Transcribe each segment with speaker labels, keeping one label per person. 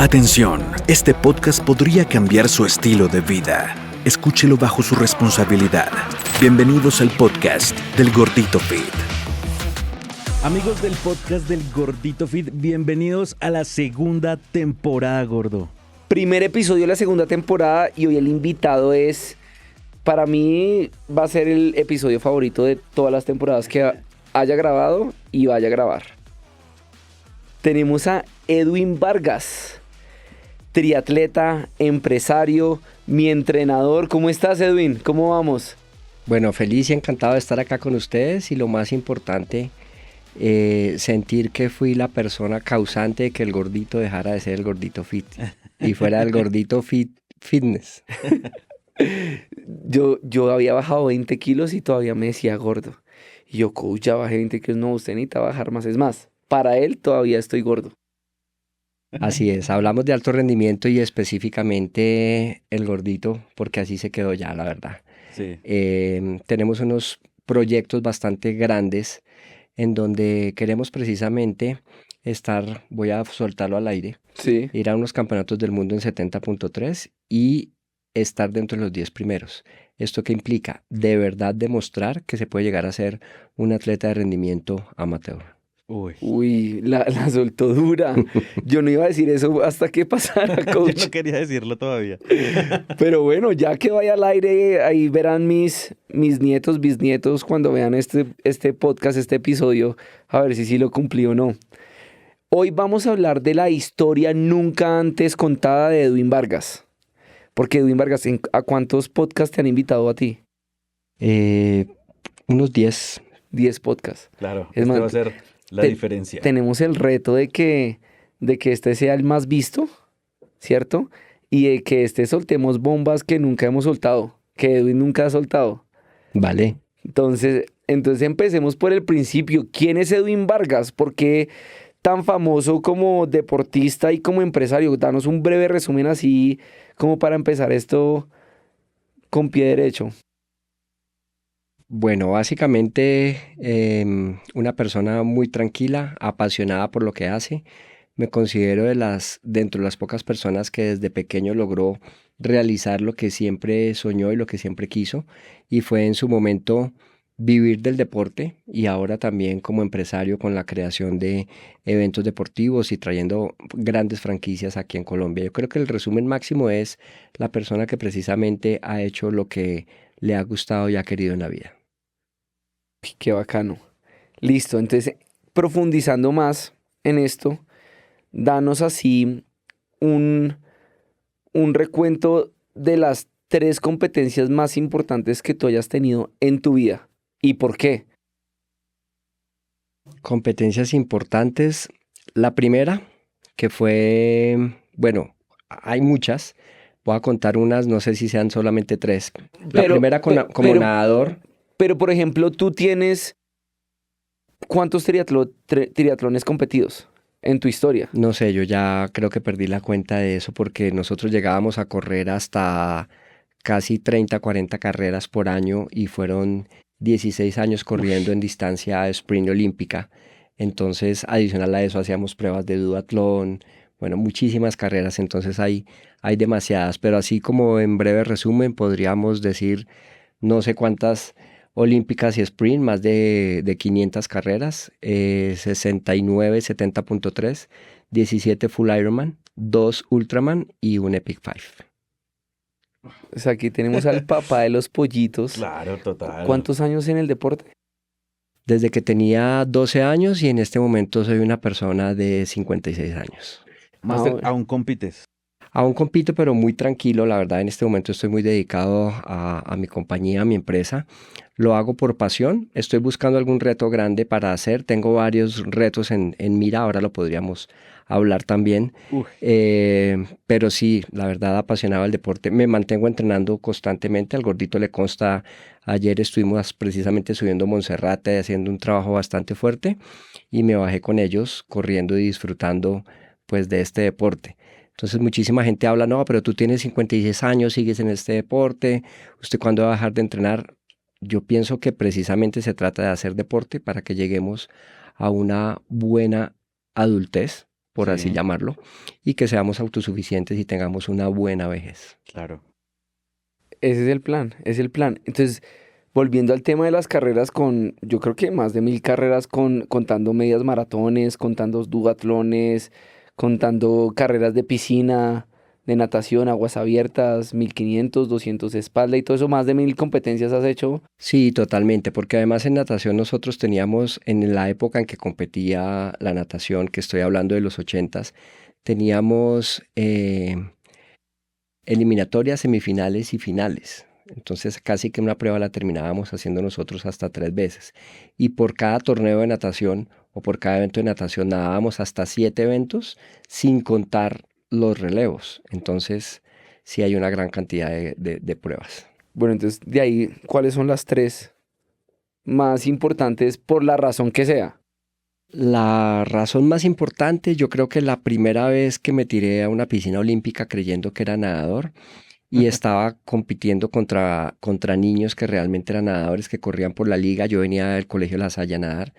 Speaker 1: Atención, este podcast podría cambiar su estilo de vida. Escúchelo bajo su responsabilidad. Bienvenidos al podcast del Gordito Fit.
Speaker 2: Amigos del podcast del Gordito Fit, bienvenidos a la segunda temporada, gordo.
Speaker 3: Primer episodio de la segunda temporada y hoy el invitado es, para mí, va a ser el episodio favorito de todas las temporadas que haya grabado y vaya a grabar. Tenemos a Edwin Vargas, triatleta, empresario, mi entrenador. ¿Cómo estás, Edwin? ¿Cómo vamos?
Speaker 4: Bueno, feliz y encantado de estar acá con ustedes y lo más importante, sentir que fui la persona causante de que el gordito dejara de ser el Gordito Fit y fuera el Gordito Fitness.
Speaker 3: Yo había bajado 20 kilos y todavía me decía gordo. Y yo, coach, ya bajé 20 kilos, no, usted necesita bajar más. Es más, para él todavía estoy gordo.
Speaker 4: Así es, hablamos de alto rendimiento y específicamente el gordito, porque así se quedó ya, la verdad.
Speaker 2: Sí.
Speaker 4: Tenemos unos proyectos bastante grandes en donde queremos precisamente estar, voy a soltarlo al aire,
Speaker 3: Sí.
Speaker 4: ir a unos campeonatos del mundo en 70.3 y estar dentro de los 10 primeros. ¿Esto qué implica? De verdad demostrar que se puede llegar a ser un atleta de rendimiento amateur.
Speaker 3: Uy, la soltó dura. Yo no iba a decir eso hasta que pasara, coach.
Speaker 2: Yo no quería decirlo todavía.
Speaker 3: Pero bueno, ya que vaya al aire, ahí verán mis nietos, bisnietos, cuando vean este podcast, este episodio, a ver si sí lo cumplí o no. Hoy vamos a hablar de la historia nunca antes contada de Edwin Vargas. Porque Edwin Vargas, ¿a cuántos podcasts te han invitado a ti?
Speaker 4: Unos 10.
Speaker 3: 10 podcasts.
Speaker 2: Claro,
Speaker 3: Es más,
Speaker 2: va a ser la diferencia.
Speaker 3: Tenemos el reto de que este sea el más visto, ¿cierto? Y de que soltemos bombas que nunca hemos soltado, que Edwin nunca ha soltado.
Speaker 4: Vale.
Speaker 3: Entonces empecemos por el principio. ¿Quién es Edwin Vargas? ¿Por qué tan famoso como deportista y como empresario? Danos un breve resumen así como para empezar esto con pie derecho.
Speaker 4: Bueno, básicamente una persona muy tranquila, apasionada por lo que hace. Me considero dentro de las pocas personas que desde pequeño logró realizar lo que siempre soñó y lo que siempre quiso. Y fue en su momento vivir del deporte y ahora también como empresario con la creación de eventos deportivos y trayendo grandes franquicias aquí en Colombia. Yo creo que el resumen máximo es la persona que precisamente ha hecho lo que le ha gustado y ha querido en la vida.
Speaker 3: Qué bacano. Listo, entonces profundizando más en esto, danos así un recuento de las 3 competencias más importantes que tú hayas tenido en tu vida. ¿Y por qué?
Speaker 4: Competencias importantes. La primera, que fue, bueno, hay muchas. Voy a contar unas, no sé si sean solamente 3. La primera como nadador.
Speaker 3: Pero, por ejemplo, tú tienes ¿cuántos triatlones competidos en tu historia?
Speaker 4: No sé, yo ya creo que perdí la cuenta de eso porque nosotros llegábamos a correr hasta casi 30, 40 carreras por año y fueron 16 años corriendo en distancia sprint olímpica. Entonces, adicional a eso, hacíamos pruebas de duatlón, bueno, muchísimas carreras, entonces hay demasiadas, pero así como en breve resumen podríamos decir no sé cuántas olímpicas y sprint, más de 500 carreras, 69, 70.3, 17 full Ironman, 2 Ultraman y un Epic 5.
Speaker 3: O sea, aquí tenemos al papá de los pollitos.
Speaker 2: Claro, total.
Speaker 3: ¿Cuántos años en el deporte?
Speaker 4: Desde que tenía 12 años y en este momento soy una persona de 56 años.
Speaker 2: Master, ¿aún compites?
Speaker 4: Aún compito, pero muy tranquilo. La verdad, en este momento estoy muy dedicado a mi compañía, a mi empresa. Lo hago por pasión. Estoy buscando algún reto grande para hacer. Tengo varios retos en mira. Ahora lo podríamos hablar también. Pero sí, la verdad, apasionado del deporte. Me mantengo entrenando constantemente. Al gordito le consta. Ayer estuvimos precisamente subiendo Monserrate, haciendo un trabajo bastante fuerte. Y me bajé con ellos, corriendo y disfrutando pues de este deporte. Entonces muchísima gente habla, no, pero tú tienes 56 años, sigues en este deporte, ¿usted cuándo va a dejar de entrenar? Yo pienso que precisamente se trata de hacer deporte para que lleguemos a una buena adultez por
Speaker 2: Sí.
Speaker 4: así llamarlo, y que seamos autosuficientes y tengamos una buena vejez.
Speaker 2: Claro.
Speaker 3: Ese es el plan, es el plan. Entonces, volviendo al tema de las carreras yo creo que más de 1000 carreras contando medias maratones, contando duatlones, contando carreras de piscina, de natación, aguas abiertas, 1500, 200 de espalda y todo eso, más de 1000 competencias has hecho.
Speaker 4: Sí, totalmente, porque además en natación nosotros teníamos, en la época en que competía la natación, que estoy hablando de los 80s, teníamos eliminatorias, semifinales y finales. Entonces casi que una prueba la terminábamos haciendo nosotros hasta 3 veces. Y por cada torneo de natación o por cada evento de natación nadábamos hasta 7 eventos sin contar los relevos. Entonces sí hay una gran cantidad de pruebas.
Speaker 3: Bueno, entonces de ahí, ¿cuáles son las 3 más importantes por la razón que sea?
Speaker 4: La razón más importante, yo creo que la primera vez que me tiré a una piscina olímpica creyendo que era nadador y estaba compitiendo contra niños que realmente eran nadadores que corrían por la liga. Yo venía del Colegio La Salle a nadar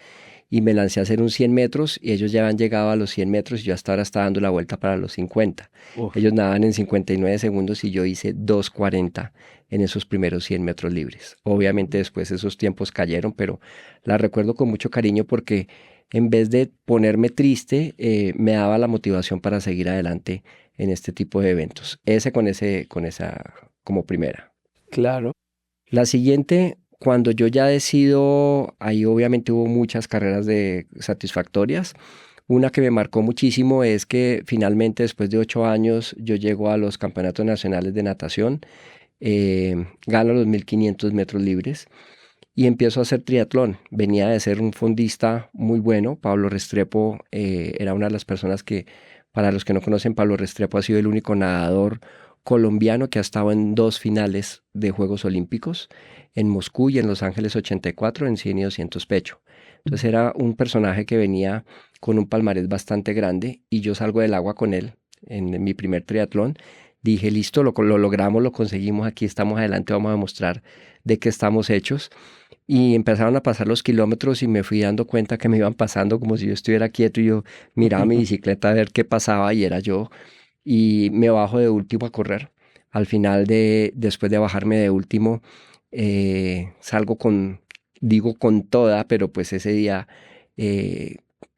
Speaker 4: y me lancé a hacer un 100 metros y ellos ya habían llegado a los 100 metros y yo hasta ahora estaba dando la vuelta para los 50.
Speaker 2: Uf.
Speaker 4: Ellos nadaban en 59 segundos y yo hice 2:40 en esos primeros 100 metros libres. Obviamente después esos tiempos cayeron, pero la recuerdo con mucho cariño porque en vez de ponerme triste, me daba la motivación para seguir adelante en este tipo de eventos. Con esa como primera.
Speaker 3: Claro.
Speaker 4: La siguiente, cuando yo ya decido, ahí obviamente hubo muchas carreras satisfactorias. Una que me marcó muchísimo es que finalmente después de 8 años yo llego a los campeonatos nacionales de natación, gano los 1500 metros libres y empiezo a hacer triatlón. Venía de ser un fondista muy bueno. Pablo Restrepo era una de las personas que, para los que no conocen, Pablo Restrepo ha sido el único nadador colombiano que ha estado en 2 finales de Juegos Olímpicos, en Moscú y en Los Ángeles 84 en 100 y 200 pecho. Entonces era un personaje que venía con un palmarés bastante grande y yo salgo del agua con él en mi primer triatlón. Dije, listo, lo logramos, lo conseguimos, aquí estamos adelante, vamos a demostrar de qué estamos hechos. Y empezaron a pasar los kilómetros y me fui dando cuenta que me iban pasando como si yo estuviera quieto y yo miraba mi bicicleta a ver qué pasaba y era yo. Y me bajo de último a correr. Al final, después de bajarme de último, salgo digo con toda, pero pues ese día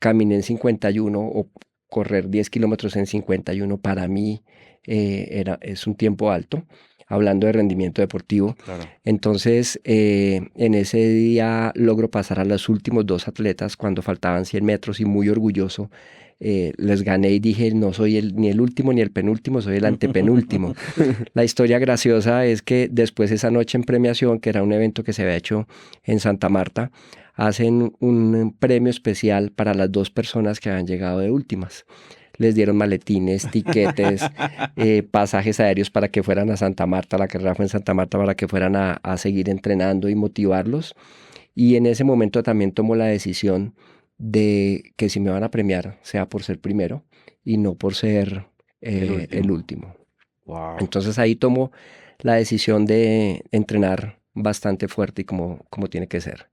Speaker 4: caminé en 51 o correr 10 kilómetros en 51 para mí es un tiempo alto, hablando de rendimiento deportivo.
Speaker 2: Claro.
Speaker 4: Entonces, en ese día logro pasar a los últimos 2 atletas cuando faltaban 100 metros y muy orgulloso. Les gané y dije, no soy ni el último ni el penúltimo, soy el antepenúltimo. La historia graciosa es que después esa noche en premiación, que era un evento que se había hecho en Santa Marta, hacen un premio especial para las 2 personas que habían llegado de últimas. Les dieron maletines, tiquetes, pasajes aéreos para que fueran a Santa Marta, la carrera fue en Santa Marta, para que fueran a seguir entrenando y motivarlos. Y en ese momento también tomo la decisión de que si me van a premiar sea por ser primero y no por ser el último.
Speaker 2: Wow.
Speaker 4: Entonces ahí tomo la decisión de entrenar bastante fuerte y como tiene que ser.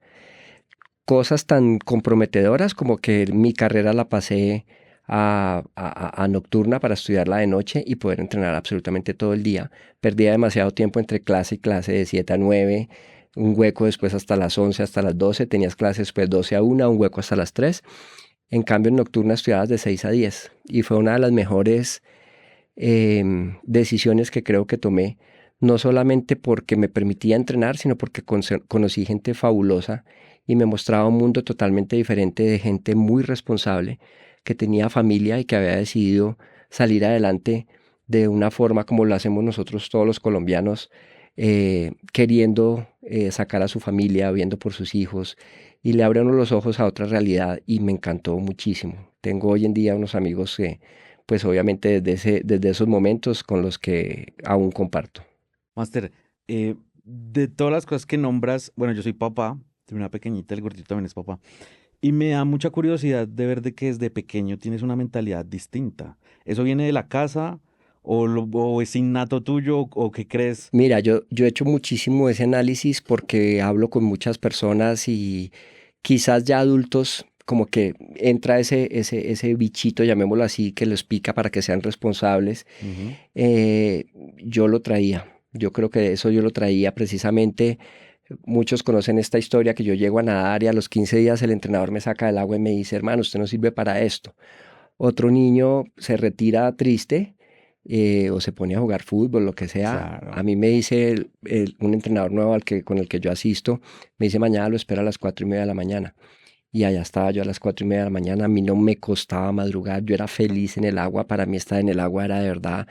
Speaker 4: Cosas tan comprometedoras como que mi carrera la pasé a nocturna para estudiarla de noche y poder entrenar absolutamente todo el día. Perdía demasiado tiempo entre clase y clase de 7 a 9, un hueco después hasta las 11, hasta las 12, tenías clases después 12 a 1, un hueco hasta las 3. En cambio en nocturna estudiabas de 6 a 10 y fue una de las mejores decisiones que creo que tomé, no solamente porque me permitía entrenar, sino porque conocí gente fabulosa y me mostraba un mundo totalmente diferente de gente muy responsable, que tenía familia y que había decidido salir adelante de una forma como lo hacemos nosotros todos los colombianos, queriendo sacar a su familia, viendo por sus hijos, y le abre uno los ojos a otra realidad y me encantó muchísimo. Tengo hoy en día unos amigos que, pues obviamente desde esos momentos con los que aún comparto.
Speaker 2: Máster, de todas las cosas que nombras, bueno, yo soy papá, de una pequeñita, el gordito también es papá, y me da mucha curiosidad de ver de que desde pequeño tienes una mentalidad distinta. ¿Eso viene de la casa o es innato tuyo o qué crees?
Speaker 4: Mira, yo he hecho muchísimo ese análisis porque hablo con muchas personas y quizás ya adultos como que entra ese bichito, llamémoslo así, que los pica para que sean responsables. Yo lo traía. Yo creo que eso yo lo traía precisamente. Muchos conocen esta historia que yo llego a nadar y a los 15 días el entrenador me saca del agua y me dice, hermano, usted no sirve para esto. Otro niño se retira triste o se pone a jugar fútbol, lo que sea.
Speaker 2: Claro.
Speaker 4: A mí me dice un entrenador nuevo con el que yo asisto, me dice, mañana lo espera a las 4:30 de la mañana. Y allá estaba yo a las 4:30 de la mañana. A mí no me costaba madrugar, yo era feliz en el agua. Para mí estar en el agua era de verdad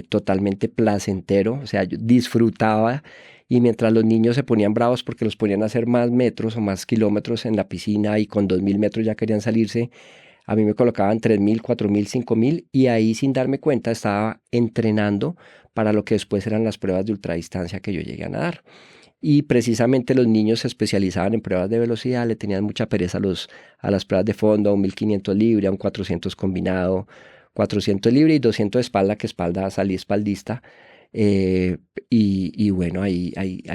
Speaker 4: totalmente placentero. O sea, yo disfrutaba. Y mientras los niños se ponían bravos porque los ponían a hacer más metros o más kilómetros en la piscina y con 2.000 metros ya querían salirse, a mí me colocaban 3.000, 4.000, 5.000 y ahí sin darme cuenta estaba entrenando para lo que después eran las pruebas de ultradistancia que yo llegué a nadar. Y precisamente los niños se especializaban en pruebas de velocidad, le tenían mucha pereza a las pruebas de fondo, a un 1.500 libre, a un 400 combinado, 400 libre y 200 de espalda, que espalda salí espaldista. Y bueno, ahí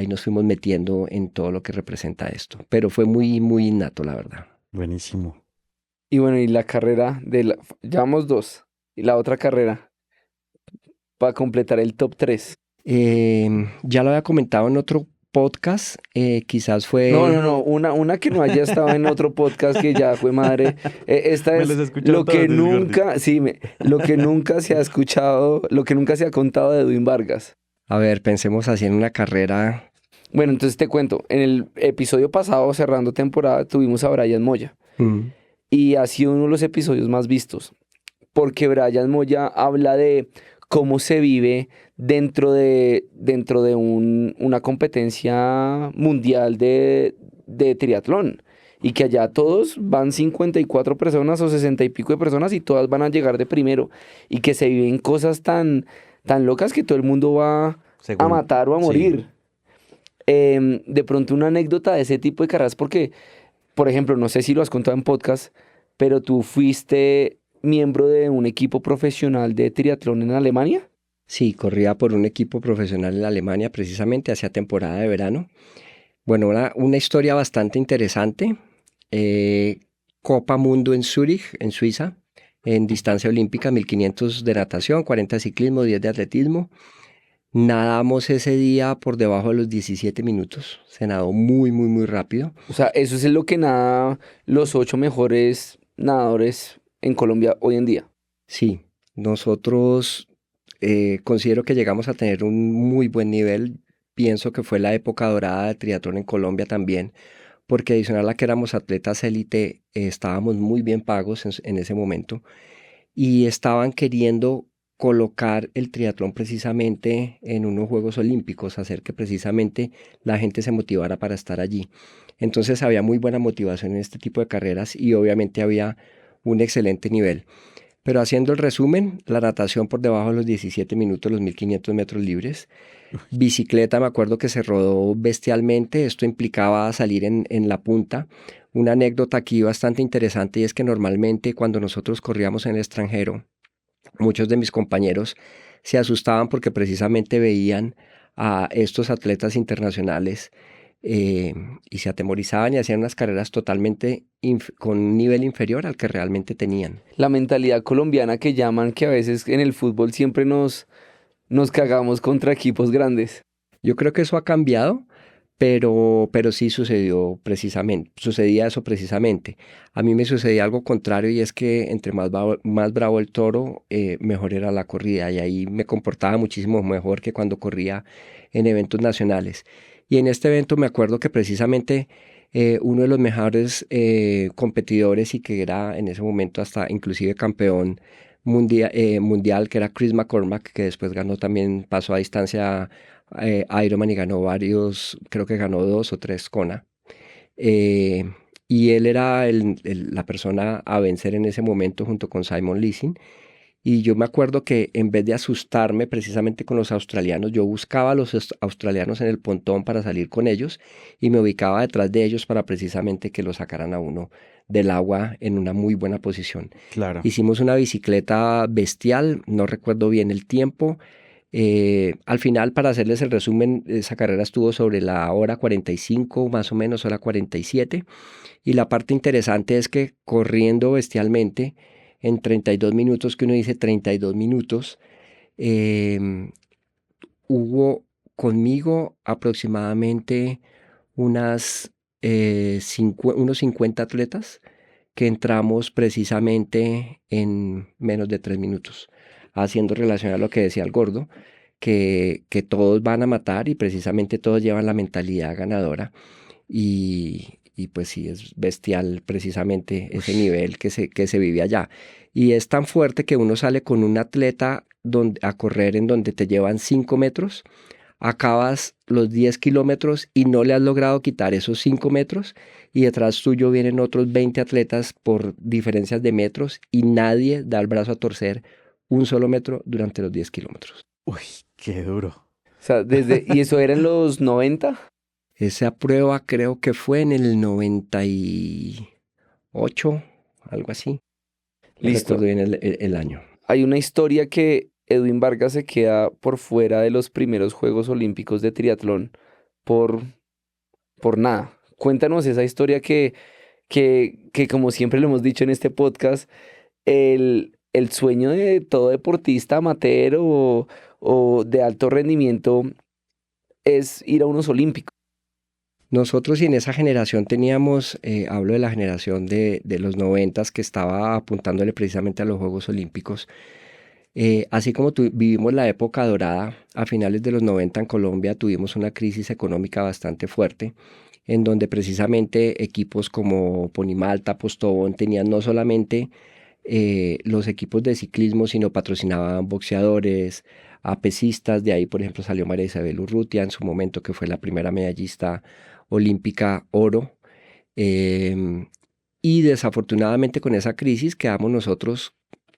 Speaker 4: nos fuimos metiendo en todo lo que representa esto. Pero fue muy, muy innato, la verdad.
Speaker 2: Buenísimo.
Speaker 3: Y bueno, y la carrera llevamos 2. Y la otra carrera, para completar el top 3.
Speaker 4: Ya lo había comentado en otro podcast, quizás fue...
Speaker 3: No, una que no haya estado en otro podcast que ya fue madre. Esta
Speaker 2: Me
Speaker 3: es
Speaker 2: los he escuchado
Speaker 3: lo que
Speaker 2: todos,
Speaker 3: nunca, lo que nunca se ha escuchado, lo que nunca se ha contado de Edwin Vargas.
Speaker 4: A ver, pensemos así en una carrera.
Speaker 3: Bueno, entonces te cuento, en el episodio pasado, cerrando temporada, tuvimos a Brian Moya. Y ha sido uno de los episodios más vistos, porque Brian Moya habla de cómo se vive dentro de una competencia mundial de triatlón. Y que allá todos van 54 personas o 60 y pico de personas y todas van a llegar de primero. Y que se viven cosas tan locas que todo el mundo va a matar o a morir. Sí. De pronto una anécdota de ese tipo de carreras, porque, por ejemplo, no sé si lo has contado en podcast, pero tú fuiste miembro de un equipo profesional de triatlón en Alemania.
Speaker 4: Sí, corría por un equipo profesional en Alemania, precisamente hacía temporada de verano. Bueno, una historia bastante interesante. Copa Mundo en Zúrich, en Suiza, en distancia olímpica, 1.500 de natación, 40 de ciclismo, 10 de atletismo. Nadamos ese día por debajo de los 17 minutos. Se nadó muy, muy, muy rápido.
Speaker 3: O sea, eso es lo que nada los 8 mejores nadadores en Colombia hoy en día.
Speaker 4: Sí, nosotros considero que llegamos a tener un muy buen nivel. Pienso que fue la época dorada de triatlón en Colombia también, porque adicional a que éramos atletas élite, estábamos muy bien pagos en ese momento y estaban queriendo colocar el triatlón precisamente en unos Juegos Olímpicos, hacer que precisamente la gente se motivara para estar allí. Entonces había muy buena motivación en este tipo de carreras y obviamente había un excelente nivel. Pero haciendo el resumen, la natación por debajo de los 17 minutos, los 1.500 metros libres. Bicicleta, me acuerdo que se rodó bestialmente. Esto implicaba salir en la punta. Una anécdota aquí bastante interesante y es que normalmente cuando nosotros corríamos en el extranjero, muchos de mis compañeros se asustaban porque precisamente veían a estos atletas internacionales y se atemorizaban y hacían unas carreras totalmente con un nivel inferior al que realmente tenían.
Speaker 3: La mentalidad colombiana que llaman, que a veces en el fútbol siempre nos cagamos contra equipos grandes.
Speaker 4: Yo creo que eso ha cambiado, pero sí sucedía eso precisamente. A mí me sucedía algo contrario y es que entre más bravo el toro, mejor era la corrida y ahí me comportaba muchísimo mejor que cuando corría en eventos nacionales. Y en este evento me acuerdo que precisamente uno de los mejores competidores y que era en ese momento hasta inclusive campeón mundial, que era Chris McCormack, que después pasó a distancia Ironman y ganó varios, creo que ganó 2 o 3 Kona. Y él era la persona a vencer en ese momento junto con Simon Leasing. Y yo me acuerdo que en vez de asustarme precisamente con los australianos, yo buscaba a los australianos en el pontón para salir con ellos y me ubicaba detrás de ellos para precisamente que lo sacaran a uno del agua en una muy buena posición.
Speaker 2: Claro.
Speaker 4: Hicimos una bicicleta bestial, no recuerdo bien el tiempo, Al final, para hacerles el resumen, esa carrera estuvo sobre la hora 45, más o menos, hora 47. Y la parte interesante es que corriendo bestialmente, en 32 minutos, que uno dice 32 minutos, hubo conmigo aproximadamente unos 50 atletas que entramos precisamente en menos de 3 minutos, haciendo relación a lo que decía el gordo, que todos van a matar y precisamente todos llevan la mentalidad ganadora y pues sí, es bestial precisamente ese nivel que se vive allá. Y es tan fuerte que uno sale con un atleta a correr en donde te llevan 5 metros, acabas los 10 kilómetros y no le has logrado quitar esos 5 metros y detrás tuyo vienen otros 20 atletas por diferencias de metros y nadie da el brazo a torcer un solo metro durante los 10 kilómetros.
Speaker 2: Uy, qué duro.
Speaker 3: O sea, ¿y eso era en los 90?
Speaker 4: Esa prueba creo que fue en el 98, algo así. No
Speaker 3: Listo.
Speaker 4: recuerdo bien el año.
Speaker 3: Hay una historia que Edwin Vargas se queda por fuera de los primeros Juegos Olímpicos de triatlón por nada. Cuéntanos esa historia que como siempre lo hemos dicho en este podcast, el sueño de todo deportista amateur o de alto rendimiento es ir a unos Olímpicos.
Speaker 4: Nosotros y en esa generación teníamos, hablo de la generación de los 90 que estaba apuntándole precisamente a los Juegos Olímpicos. Así como vivimos la época dorada, a finales de los 90 en Colombia tuvimos una crisis económica bastante fuerte, en donde precisamente equipos como Ponimalta, Postobón tenían no solamente los equipos de ciclismo, sino patrocinaban boxeadores, a pesistas. De ahí, por ejemplo, salió María Isabel Urrutia en su momento, que fue la primera medallista olímpica oro. Y desafortunadamente con esa crisis quedamos nosotros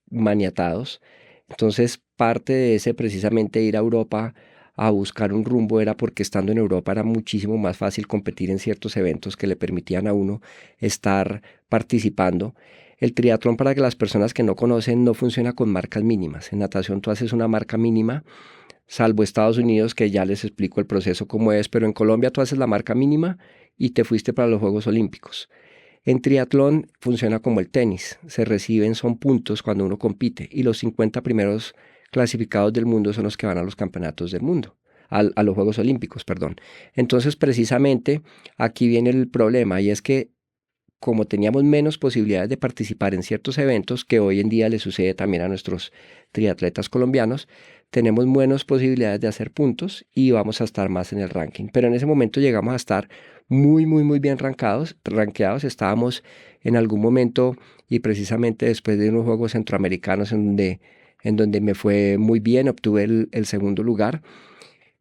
Speaker 4: maniatados. Entonces parte de ese precisamente ir a Europa a buscar un rumbo era porque estando en Europa era muchísimo más fácil competir en ciertos eventos que le permitían a uno estar participando. El triatlón, para que las personas que no conocen, no funciona con marcas mínimas. En natación tú haces una marca mínima, salvo Estados Unidos, que ya les explico el proceso cómo es, pero en Colombia tú haces la marca mínima y te fuiste para los Juegos Olímpicos. En triatlón funciona como el tenis, se reciben, son puntos cuando uno compite y los 50 primeros clasificados del mundo son los que van a los campeonatos del mundo, a los Juegos Olímpicos, perdón. Entonces precisamente aquí viene el problema y es que como teníamos menos posibilidades de participar en ciertos eventos, que hoy en día le sucede también a nuestros triatletas colombianos, tenemos menos posibilidades de hacer puntos y vamos a estar más en el ranking. Pero en ese momento llegamos a estar muy, muy, muy bien rankeados. Estábamos en algún momento y precisamente después de unos Juegos Centroamericanos en donde me fue muy bien, obtuve el segundo lugar.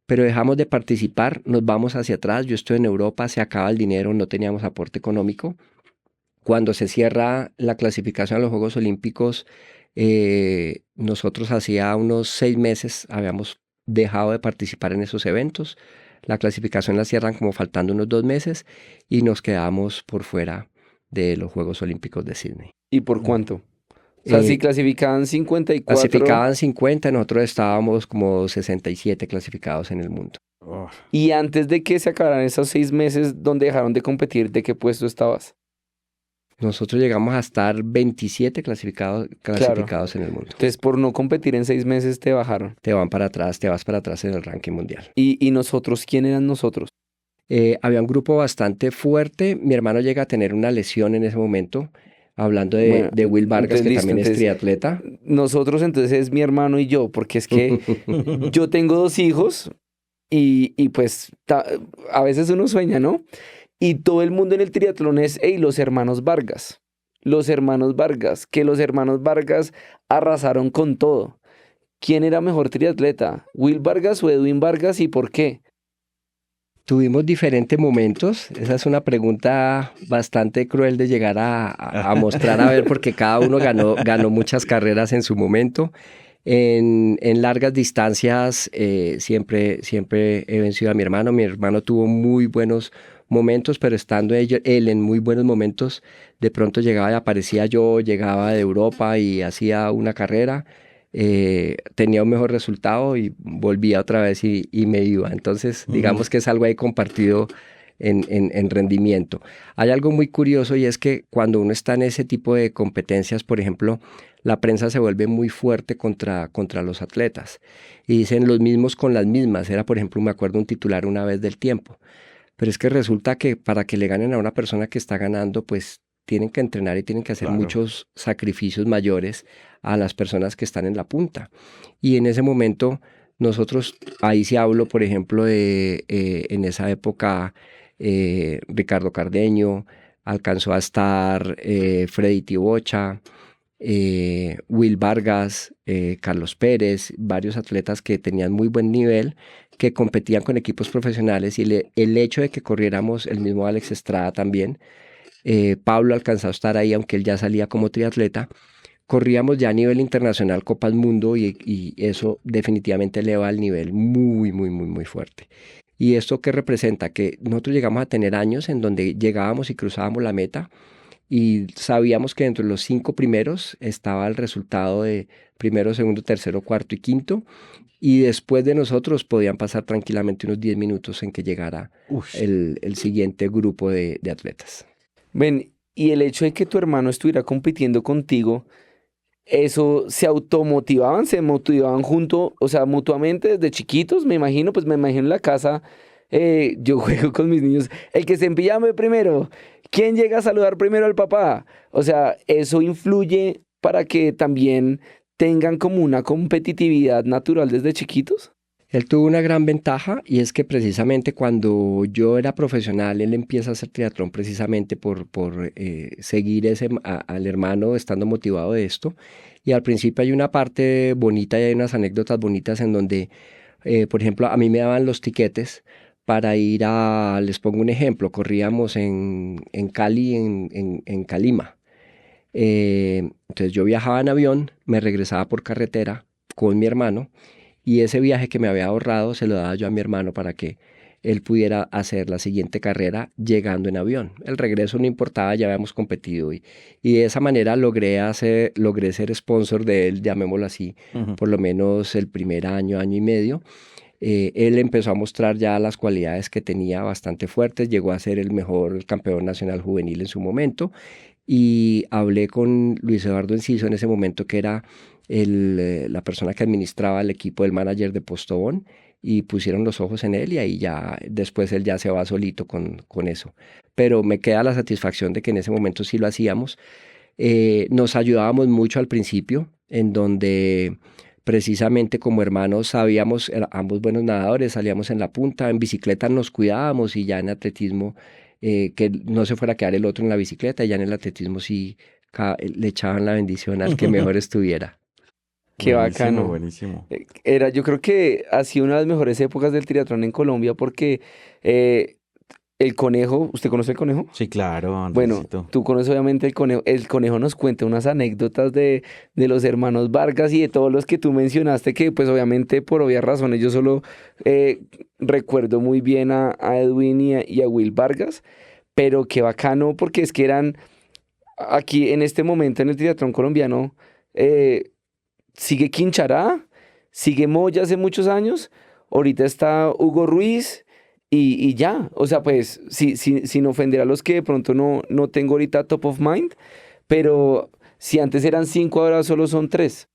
Speaker 4: Pero dejamos de participar, nos vamos hacia atrás. Yo estoy en Europa, se acaba el dinero, no teníamos aporte económico. Cuando se cierra la clasificación a los Juegos Olímpicos, nosotros hacía unos 6 meses habíamos dejado de participar en esos eventos. La clasificación la cierran como faltando unos 2 meses y nos quedamos por fuera de los Juegos Olímpicos de Sydney.
Speaker 3: ¿Y por cuánto? O sea, si clasificaban 54...
Speaker 4: Clasificaban 50, nosotros estábamos como 67 clasificados en el mundo.
Speaker 2: Oh.
Speaker 3: Y antes de que se acabaran esos 6 meses donde dejaron de competir, ¿de qué puesto estabas?
Speaker 4: Nosotros llegamos a estar 27 clasificados en el mundo.
Speaker 3: Entonces, por no competir en 6 meses, te bajaron.
Speaker 4: Te vas para atrás en el ranking mundial.
Speaker 3: ¿Y nosotros? ¿Quién eran nosotros?
Speaker 4: Había un grupo bastante fuerte. Mi hermano llega a tener una lesión en ese momento, hablando de Will Vargas, que también es triatleta.
Speaker 3: Nosotros entonces es mi hermano y yo, porque es que yo tengo 2 hijos y pues a veces uno sueña, ¿no? Y todo el mundo en el triatlón es, los hermanos Vargas. Los hermanos Vargas, que los hermanos Vargas arrasaron con todo. ¿Quién era mejor triatleta? ¿Will Vargas o Edwin Vargas y por qué?
Speaker 4: Tuvimos diferentes momentos. Esa es una pregunta bastante cruel de llegar a mostrar, a ver, porque cada uno ganó muchas carreras en su momento. En largas distancias siempre he vencido a mi hermano. Mi hermano tuvo muy buenos momentos, pero estando él en muy buenos momentos, de pronto llegaba y aparecía yo, llegaba de Europa y hacía una carrera. tenía un mejor resultado y volvía otra vez y me iba. Entonces, digamos que es algo ahí compartido en rendimiento. Hay algo muy curioso y es que cuando uno está en ese tipo de competencias, por ejemplo, la prensa se vuelve muy fuerte contra los atletas y dicen los mismos con las mismas. Era, por ejemplo, me acuerdo un titular una vez del Tiempo, pero es que resulta que para que le ganen a una persona que está ganando, pues tienen que entrenar y tienen que hacer muchos sacrificios mayores a las personas que están en la punta. Y en ese momento nosotros, ahí sí hablo, por ejemplo, de en esa época Ricardo Cardeño, alcanzó a estar Freddy Tibocha, Will Vargas, Carlos Pérez, varios atletas que tenían muy buen nivel, que competían con equipos profesionales, y el hecho de que corriéramos, el mismo Alex Estrada también, Pablo alcanzó a estar ahí, aunque él ya salía como triatleta, corríamos ya a nivel internacional Copas Mundo y eso definitivamente eleva el nivel muy, muy, muy, muy fuerte. ¿Y esto qué representa? Que nosotros llegamos a tener años en donde llegábamos y cruzábamos la meta y sabíamos que dentro de los 5 primeros estaba el resultado de primero, segundo, tercero, cuarto y quinto, y después de nosotros podían pasar tranquilamente unos 10 minutos en que llegara el siguiente grupo de atletas.
Speaker 3: Ven, y el hecho de que tu hermano estuviera compitiendo contigo, ¿eso se automotivaban, se motivaban junto, o sea, mutuamente desde chiquitos? Me imagino, pues me imagino en la casa, yo juego con mis niños, el que se empillame primero, ¿quién llega a saludar primero al papá? O sea, ¿eso influye para que también tengan como una competitividad natural desde chiquitos?
Speaker 4: Él tuvo una gran ventaja y es que precisamente cuando yo era profesional, él empieza a hacer triatlón precisamente por seguir al hermano estando motivado de esto. Y al principio hay una parte bonita y hay unas anécdotas bonitas en donde, por ejemplo, a mí me daban los tiquetes para ir les pongo un ejemplo, corríamos en Cali, en Calima. Entonces yo viajaba en avión, me regresaba por carretera con mi hermano, y ese viaje que me había ahorrado se lo daba yo a mi hermano para que él pudiera hacer la siguiente carrera llegando en avión. El regreso no importaba, ya habíamos competido y de esa manera logré ser sponsor de él, llamémoslo así, por lo menos el primer año, año y medio. Él empezó a mostrar ya las cualidades que tenía bastante fuertes, llegó a ser el mejor campeón nacional juvenil en su momento, y hablé con Luis Eduardo Enciso en ese momento, que era la persona que administraba el equipo del manager de Postobón, y pusieron los ojos en él y ahí ya después él ya se va solito con eso. Pero me queda la satisfacción de que en ese momento sí lo hacíamos. Nos ayudábamos mucho al principio, en donde precisamente como hermanos sabíamos, ambos buenos nadadores, salíamos en la punta, en bicicleta nos cuidábamos, y ya en atletismo que no se fuera a quedar el otro en la bicicleta, y ya en el atletismo sí le echaban la bendición al que mejor estuviera.
Speaker 3: Qué
Speaker 2: Buenísimo,
Speaker 3: bacano.
Speaker 2: buenísimo.
Speaker 3: Yo creo que ha sido una de las mejores épocas del triatlón en Colombia porque el Conejo, ¿usted conoce el Conejo?
Speaker 2: Sí, claro,
Speaker 3: Bueno,
Speaker 2: Andresito.
Speaker 3: tú conoces obviamente el Conejo. El Conejo nos cuenta unas anécdotas de los hermanos Vargas y de todos los que tú mencionaste, que pues obviamente por obvias razones yo solo recuerdo muy bien a Edwin y a Will Vargas, pero qué bacano porque es que eran aquí en este momento en el triatlón colombiano, sigue Quinchará, sigue Moya hace muchos años, ahorita está Hugo Ruiz y ya, o sea, pues sin ofender a los que de pronto no tengo ahorita top of mind, pero si antes eran 5, ahora solo son 3.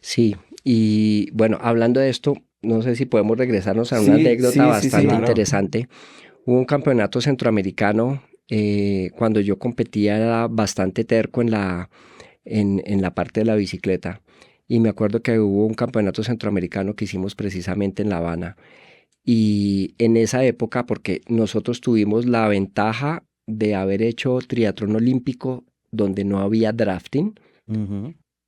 Speaker 4: Sí, y bueno, hablando de esto, no sé si podemos regresarnos a una
Speaker 3: Sí,
Speaker 4: anécdota
Speaker 3: sí,
Speaker 4: bastante
Speaker 3: claro.
Speaker 4: interesante. Hubo un campeonato centroamericano, cuando yo competía era bastante terco en la parte de la bicicleta, y me acuerdo que hubo un campeonato centroamericano que hicimos precisamente en La Habana, y en esa época, porque nosotros tuvimos la ventaja de haber hecho triatlón olímpico donde no había drafting,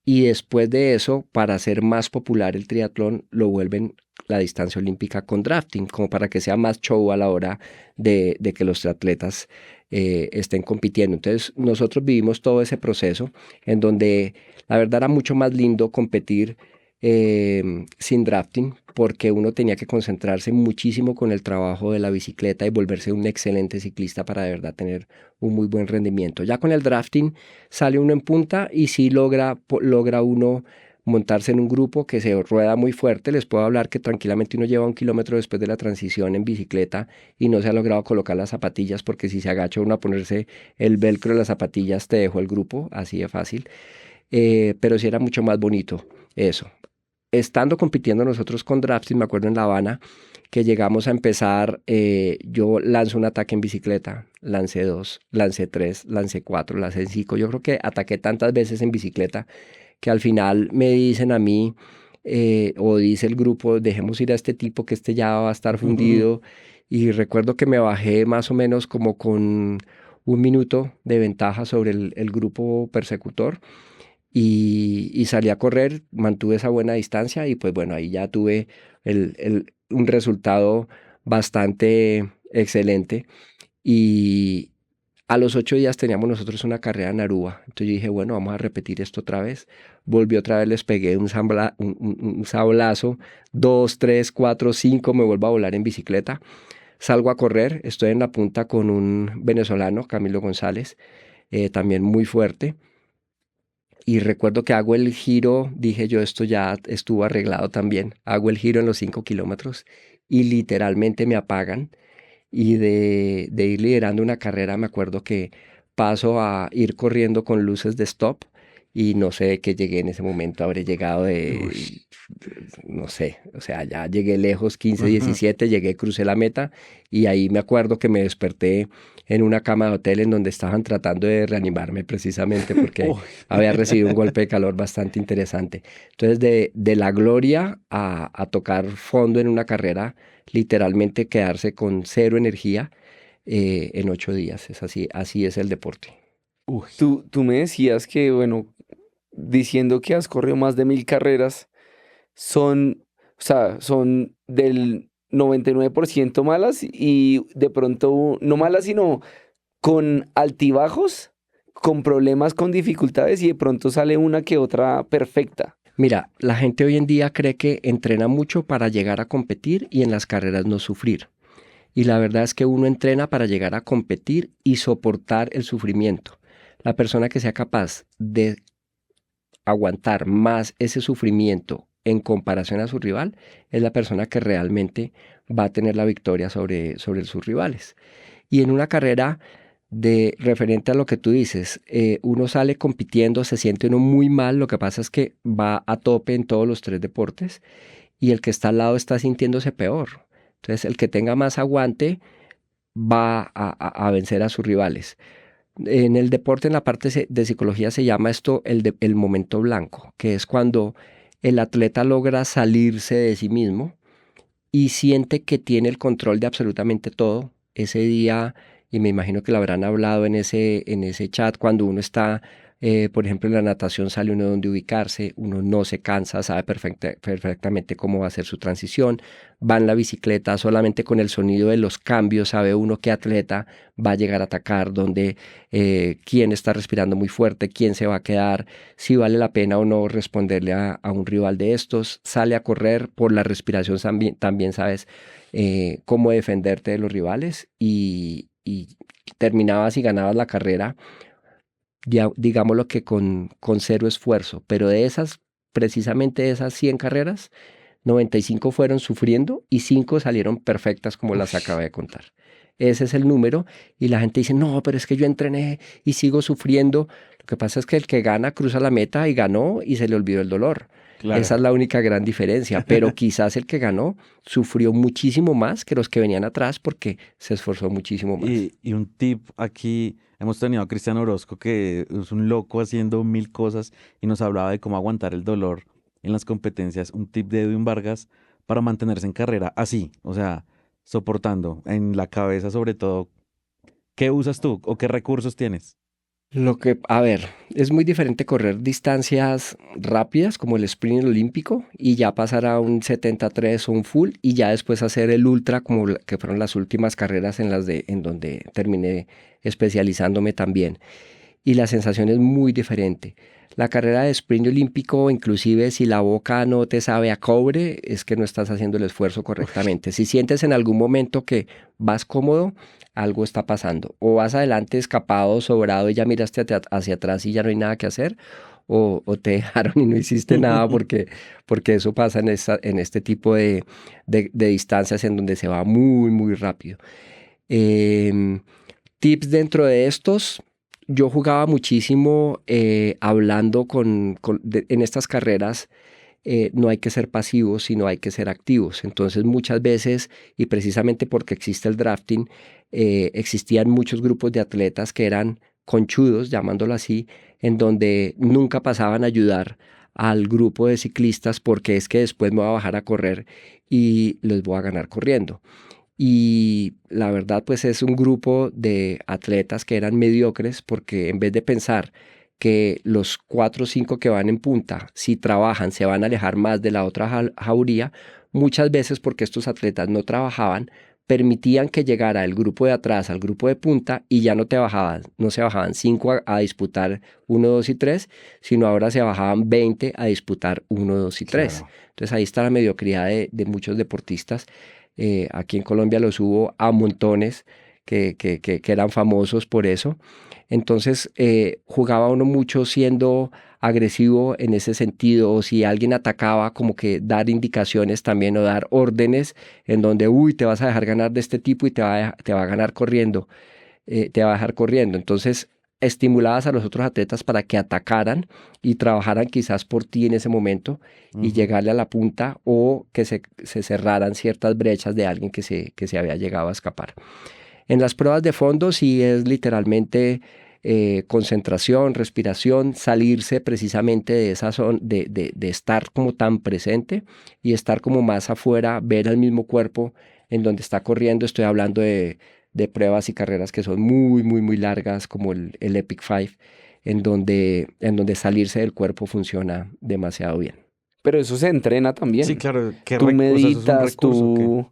Speaker 4: y después de eso, para hacer más popular el triatlón, lo vuelven la distancia olímpica con drafting, como para que sea más show a la hora de que los atletas estén compitiendo. Entonces, nosotros vivimos todo ese proceso en donde la verdad era mucho más lindo competir sin drafting, porque uno tenía que concentrarse muchísimo con el trabajo de la bicicleta y volverse un excelente ciclista para de verdad tener un muy buen rendimiento. Ya con el drafting sale uno en punta y sí logra uno montarse en un grupo que se rueda muy fuerte. Les puedo hablar que tranquilamente uno lleva 1 kilómetro después de la transición en bicicleta y no se ha logrado colocar las zapatillas, porque si se agacha uno a ponerse el velcro de las zapatillas, te dejó el grupo, así de fácil. Pero sí era mucho más bonito eso. Estando compitiendo nosotros con Drafting, me acuerdo en La Habana, que llegamos a empezar, yo lanzo un ataque en bicicleta, lancé 2, lancé 3, lancé 4, lancé 5. Yo creo que ataqué tantas veces en bicicleta que al final me dicen a mí, o dice el grupo, dejemos ir a este tipo, que este ya va a estar fundido. Y recuerdo que me bajé más o menos como con 1 minuto de ventaja sobre el grupo persecutor. Y salí a correr, mantuve esa buena distancia y pues bueno, ahí ya tuve un resultado bastante excelente. Y a los 8 días teníamos nosotros una carrera en Aruba. Entonces yo dije, bueno, vamos a repetir esto otra vez. Volví otra vez, les pegué un sablazo, 2, 3, 4, 5, me vuelvo a volar en bicicleta. Salgo a correr, estoy en la punta con un venezolano, Camilo González, también muy fuerte. Y recuerdo que hago el giro, dije yo, esto ya estuvo arreglado también. Hago el giro en los 5 kilómetros y literalmente me apagan. Y de ir liderando una carrera, me acuerdo que paso a ir corriendo con luces de stop y no sé de qué llegué en ese momento. Habré llegado no sé, o sea, ya llegué lejos, 15, 17, llegué, crucé la meta y ahí me acuerdo que me desperté en una cama de hotel en donde estaban tratando de reanimarme precisamente porque había recibido un golpe de calor bastante interesante. Entonces, de la gloria a tocar fondo en una carrera, literalmente quedarse con 0 energía en 8 días. Es así es el deporte.
Speaker 3: Tú me decías que, bueno, diciendo que has corrido más de 1000 carreras, son del 99% malas y de pronto, no malas, sino con altibajos, con problemas, con dificultades y de pronto sale una que otra perfecta.
Speaker 4: Mira, la gente hoy en día cree que entrena mucho para llegar a competir y en las carreras no sufrir. Y la verdad es que uno entrena para llegar a competir y soportar el sufrimiento. La persona que sea capaz de aguantar más ese sufrimiento en comparación a su rival es la persona que realmente va a tener la victoria sobre sus rivales. Y en una carrera referente a lo que tú dices, uno sale compitiendo, se siente uno muy mal, lo que pasa es que va a tope en todos los 3 deportes y el que está al lado está sintiéndose peor. Entonces el que tenga más aguante va a vencer a sus rivales. En el deporte, en la parte de psicología, se llama esto el momento blanco, que es cuando el atleta logra salirse de sí mismo y siente que tiene el control de absolutamente todo. Ese día, y me imagino que lo habrán hablado en ese chat, cuando uno está, por ejemplo, en la natación sale uno donde ubicarse, uno no se cansa, sabe perfectamente cómo va a ser su transición, va en la bicicleta, solamente con el sonido de los cambios sabe uno qué atleta va a llegar a atacar, quién está respirando muy fuerte, quién se va a quedar, si vale la pena o no responderle a un rival de estos. Sale a correr, por la respiración también sabes cómo defenderte de los rivales y terminabas y ganabas la carrera, ya, digámoslo que con 0 esfuerzo, pero precisamente de esas 100 carreras, 95 fueron sufriendo y 5 salieron perfectas como las acabé de contar. Ese es el número y la gente dice, no, pero es que yo entrené y sigo sufriendo. Lo que pasa es que el que gana cruza la meta y ganó y se le olvidó el dolor. Claro. Esa es la única gran diferencia, pero quizás el que ganó sufrió muchísimo más que los que venían atrás porque se esforzó muchísimo más.
Speaker 2: Y un tip aquí, hemos tenido a Cristian Orozco, que es un loco haciendo 1000 cosas y nos hablaba de cómo aguantar el dolor en las competencias. Un tip de Edwin Vargas para mantenerse en carrera así, o sea, soportando en la cabeza sobre todo. ¿Qué usas tú o qué recursos tienes?
Speaker 4: A ver, es muy diferente correr distancias rápidas como el sprint olímpico y ya pasar a un 73 o un full y ya después hacer el ultra como que fueron las últimas carreras en donde terminé especializándome también. Y la sensación es muy diferente. La carrera de sprint olímpico, inclusive si la boca no te sabe a cobre, es que no estás haciendo el esfuerzo correctamente. Si sientes en algún momento que vas cómodo, algo está pasando. O vas adelante escapado, sobrado y ya miraste hacia atrás y ya no hay nada que hacer. o te dejaron y no hiciste nada porque eso pasa en este tipo de distancias en donde se va muy, muy rápido. Tips dentro de estos, yo jugaba muchísimo hablando en estas carreras. No hay que ser pasivos, sino hay que ser activos. Entonces muchas veces, y precisamente porque existe el drafting, existían muchos grupos de atletas que eran conchudos, llamándolo así, en donde nunca pasaban a ayudar al grupo de ciclistas porque es que después me voy a bajar a correr y les voy a ganar corriendo. Y la verdad pues es un grupo de atletas que eran mediocres porque en vez de pensar que los 4 o 5 que van en punta, si trabajan, se van a alejar más de la otra jauría, muchas veces porque estos atletas no trabajaban, permitían que llegara el grupo de atrás al grupo de punta y ya no se bajaban 5 a disputar 1, 2 y 3, sino ahora se bajaban 20 a disputar 1, 2 y 3. Claro. Entonces ahí está la mediocridad de muchos deportistas. Aquí en Colombia los hubo a montones que eran famosos por eso. Entonces jugaba uno mucho siendo agresivo en ese sentido, o si alguien atacaba, como que dar indicaciones también o dar órdenes en donde, te vas a dejar ganar de este tipo y te va a ganar corriendo, te va a dejar corriendo. Entonces estimulabas a los otros atletas para que atacaran y trabajaran quizás por ti en ese momento y llegarle a la punta, o que se cerraran ciertas brechas de alguien que se había llegado a escapar. En las pruebas de fondo sí es literalmente concentración, respiración, salirse precisamente de esa zona, de estar como tan presente y estar como más afuera, ver al mismo cuerpo en donde está corriendo. Estoy hablando de pruebas y carreras que son muy, muy, muy largas, como el Epic 5, en donde salirse del cuerpo funciona demasiado bien.
Speaker 3: Pero eso se entrena también.
Speaker 2: Sí, claro.
Speaker 3: Tú meditas, tú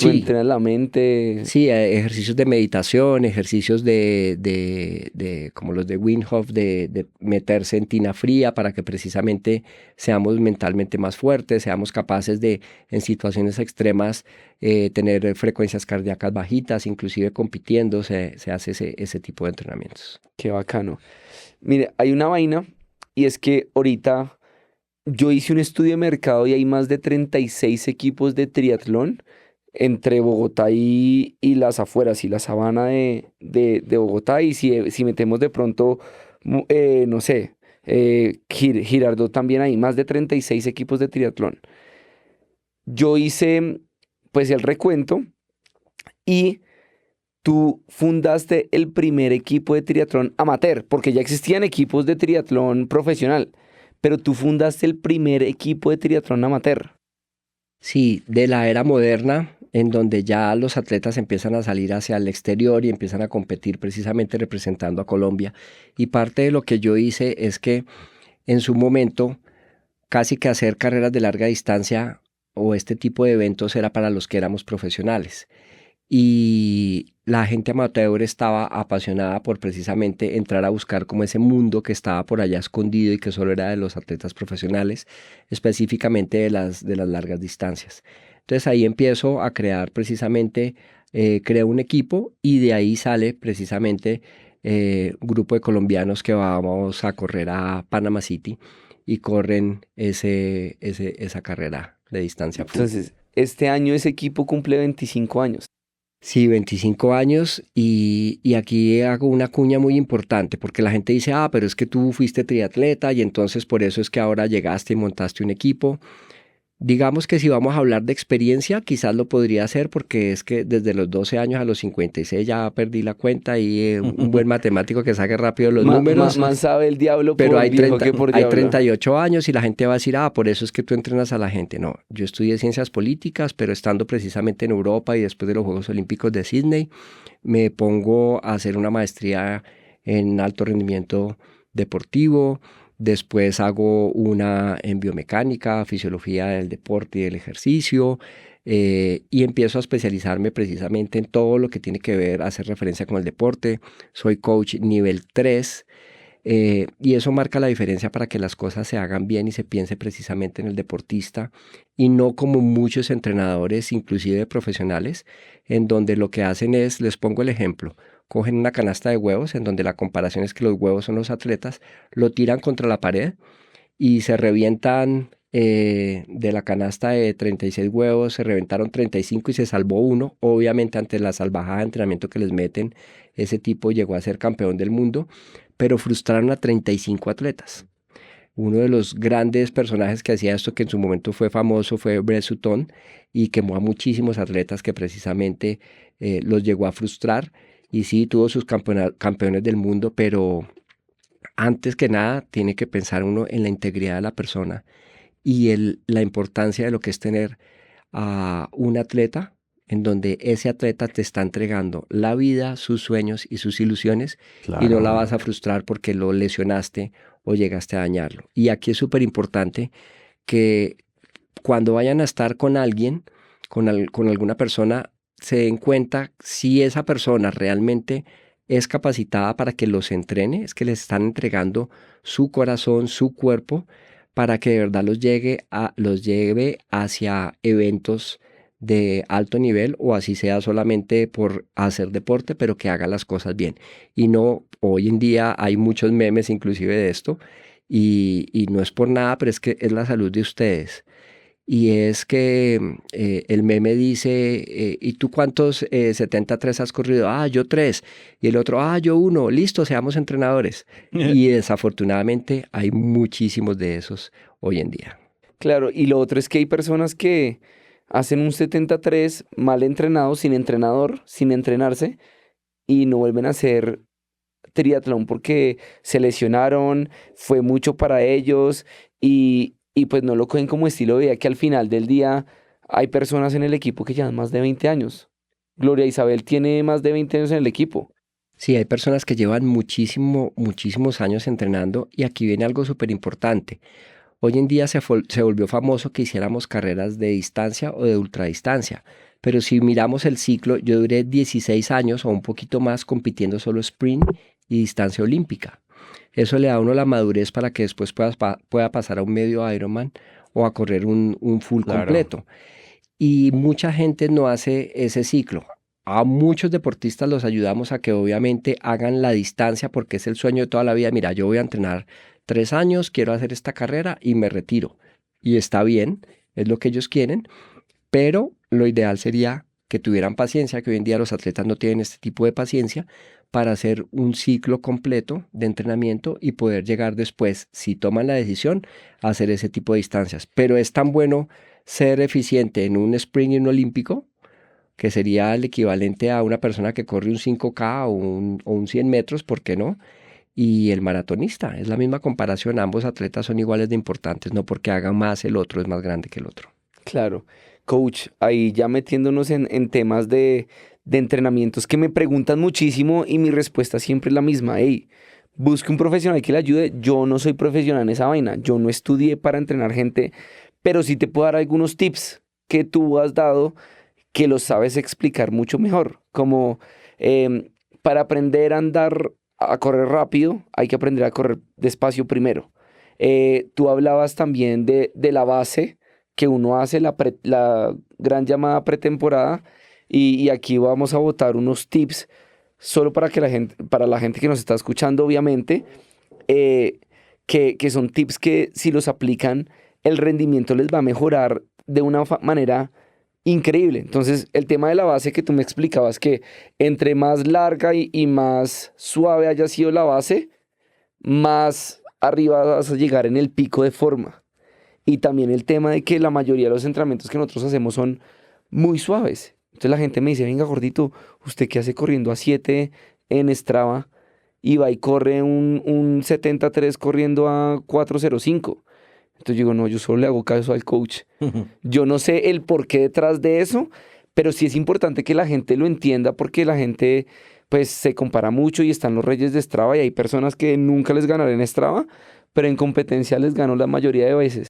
Speaker 3: entrenas la mente.
Speaker 4: Sí, ejercicios de meditación, ejercicios de como los de Wim Hof, de meterse en tina fría para que precisamente seamos mentalmente más fuertes, seamos capaces de, en situaciones extremas, tener frecuencias cardíacas bajitas, inclusive compitiendo, se hace ese tipo de entrenamientos.
Speaker 3: Qué bacano. Mire, hay una vaina, y es que ahorita yo hice un estudio de mercado y hay más de 36 equipos de triatlón entre Bogotá y las afueras y la sabana de Bogotá. Y si metemos de pronto, no sé, Girardot también, hay más de 36 equipos de triatlón. Yo hice pues el recuento y tú fundaste el primer equipo de triatlón amateur, porque ya existían equipos de triatlón profesional, pero tú fundaste el primer equipo de triatlón amateur.
Speaker 4: Sí, de la era moderna, en donde ya los atletas empiezan a salir hacia el exterior y empiezan a competir precisamente representando a Colombia. Y parte de lo que yo hice es que en su momento casi que hacer carreras de larga distancia o este tipo de eventos era para los que éramos profesionales. Y la gente amateur estaba apasionada por precisamente entrar a buscar como ese mundo que estaba por allá escondido y que solo era de los atletas profesionales, específicamente de las largas distancias. Entonces ahí empiezo a crear precisamente, creo un equipo y de ahí sale precisamente un grupo de colombianos que vamos a correr a Panama City y corren esa carrera de distancia.
Speaker 3: Entonces, este año ese equipo cumple 25 años.
Speaker 4: Sí, 25 años y aquí hago una cuña muy importante porque la gente dice, pero es que tú fuiste triatleta y entonces por eso es que ahora llegaste y montaste un equipo. Digamos que si vamos a hablar de experiencia, quizás lo podría hacer porque es que desde los 12 años a los 56 ya perdí la cuenta y un buen matemático que saque rápido los números.
Speaker 3: Más sabe el diablo
Speaker 4: pero
Speaker 3: por
Speaker 4: hay
Speaker 3: viejo que por diablo.
Speaker 4: Hay 38 años y la gente va a decir, por eso es que tú entrenas a la gente. No, yo estudié ciencias políticas, pero estando precisamente en Europa y después de los Juegos Olímpicos de Sydney, me pongo a hacer una maestría en alto rendimiento deportivo. Después hago una en biomecánica, fisiología del deporte y del ejercicio, y empiezo a especializarme precisamente en todo lo que tiene que ver, hacer referencia con el deporte. Soy coach nivel 3, y eso marca la diferencia para que las cosas se hagan bien y se piense precisamente en el deportista y no como muchos entrenadores, inclusive profesionales, en donde lo que hacen es, les pongo el ejemplo, cogen una canasta de huevos, en donde la comparación es que los huevos son los atletas, lo tiran contra la pared y se revientan de la canasta de 36 huevos, se reventaron 35 y se salvó uno. Obviamente ante la salvajada de entrenamiento que les meten, ese tipo llegó a ser campeón del mundo, pero frustraron a 35 atletas. Uno de los grandes personajes que hacía esto, que en su momento fue famoso, fue Brett Sutton, y quemó a muchísimos atletas que precisamente los llegó a frustrar. Y sí, tuvo sus campeones del mundo, pero antes que nada tiene que pensar uno en la integridad de la persona y la importancia de lo que es tener a un atleta en donde ese atleta te está entregando la vida, sus sueños y sus ilusiones,
Speaker 2: Claro.
Speaker 4: y no la vas a frustrar porque lo lesionaste o llegaste a dañarlo. Y aquí es súper importante que cuando vayan a estar con alguien, con alguna persona, se den cuenta si esa persona realmente es capacitada para que los entrene, es que les están entregando su corazón, su cuerpo, para que de verdad los lleve hacia eventos de alto nivel, o así sea solamente por hacer deporte, pero que haga las cosas bien. Y no, hoy en día hay muchos memes inclusive de esto, y no es por nada, pero es que es la salud de ustedes. Y es que el meme dice, ¿y tú cuántos 73 has corrido? Ah, yo 3. Y el otro, ah, yo 1. Listo, seamos entrenadores. Y desafortunadamente hay muchísimos de esos hoy en día.
Speaker 3: Claro, y lo otro es que hay personas que hacen un 73 mal entrenado, sin entrenador, sin entrenarse, y no vuelven a hacer triatlón porque se lesionaron, fue mucho para ellos y pues no lo cogen como estilo de vida, que al final del día hay personas en el equipo que llevan más de 20 años. Gloria Isabel tiene más de 20 años en el equipo.
Speaker 4: Sí, hay personas que llevan muchísimos años entrenando, y aquí viene algo súper importante. Hoy en día se volvió famoso que hiciéramos carreras de distancia o de ultradistancia, pero si miramos el ciclo, yo duré 16 años o un poquito más compitiendo solo sprint y distancia olímpica. Eso le da a uno la madurez para que después pueda pasar a un medio Ironman o a correr un full
Speaker 2: Claro.
Speaker 4: completo. Y mucha gente no hace ese ciclo. A muchos deportistas los ayudamos a que obviamente hagan la distancia, porque es el sueño de toda la vida. Mira, yo voy a entrenar 3 años, quiero hacer esta carrera y me retiro. Y está bien, es lo que ellos quieren, pero lo ideal sería que tuvieran paciencia, que hoy en día los atletas no tienen este tipo de paciencia, para hacer un ciclo completo de entrenamiento y poder llegar después, si toman la decisión, a hacer ese tipo de distancias. Pero es tan bueno ser eficiente en un sprint y un olímpico, que sería el equivalente a una persona que corre un 5K o un 100 metros, ¿por qué no? Y el maratonista, es la misma comparación, ambos atletas son iguales de importantes, no porque haga más el otro es más grande que el otro.
Speaker 3: Claro. Coach, ahí ya metiéndonos en temas de entrenamientos que me preguntan muchísimo y mi respuesta siempre es la misma. Hey, busque un profesional que le ayude. Yo no soy profesional en esa vaina. Yo no estudié para entrenar gente, pero sí te puedo dar algunos tips que tú has dado que los sabes explicar mucho mejor. Como para aprender a andar, a correr rápido, hay que aprender a correr despacio primero. Tú hablabas también de la base que uno hace, la gran llamada pretemporada, y aquí vamos a botar unos tips solo para la gente que nos está escuchando, obviamente, que son tips que si los aplican, el rendimiento les va a mejorar de una manera increíble. Entonces, el tema de la base que tú me explicabas, que entre más larga y más suave haya sido la base, más arriba vas a llegar en el pico de forma. Y también el tema de que la mayoría de los entrenamientos que nosotros hacemos son muy suaves. Entonces la gente me dice, venga gordito, ¿usted qué hace corriendo a 7 en Strava? Y va y corre un 73 corriendo a 4:05. Entonces digo, no, yo solo le hago caso al coach. Yo no sé el porqué detrás de eso, pero sí es importante que la gente lo entienda, porque la gente pues se compara mucho y están los reyes de Strava y hay personas que nunca les ganaré en Strava, pero en competencia les gano la mayoría de veces.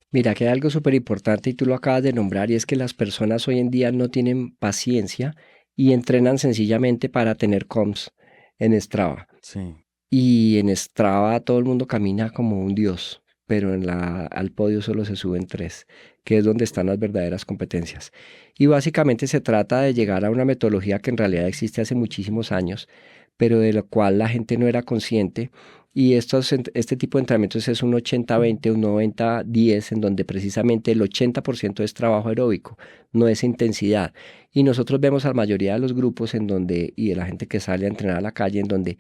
Speaker 4: Mira, que hay algo súper importante y tú lo acabas de nombrar, y es que las personas hoy en día no tienen paciencia y entrenan sencillamente para tener comps en Strava.
Speaker 2: Sí.
Speaker 4: Y en Strava todo el mundo camina como un dios. pero al podio solo se suben 3, que es donde están las verdaderas competencias. Y básicamente se trata de llegar a una metodología que en realidad existe hace muchísimos años, pero de la cual la gente no era consciente. Y este tipo de entrenamientos es un 80-20, un 90-10, en donde precisamente el 80% es trabajo aeróbico, no es intensidad. Y nosotros vemos a la mayoría de los grupos y de la gente que sale a entrenar a la calle, en donde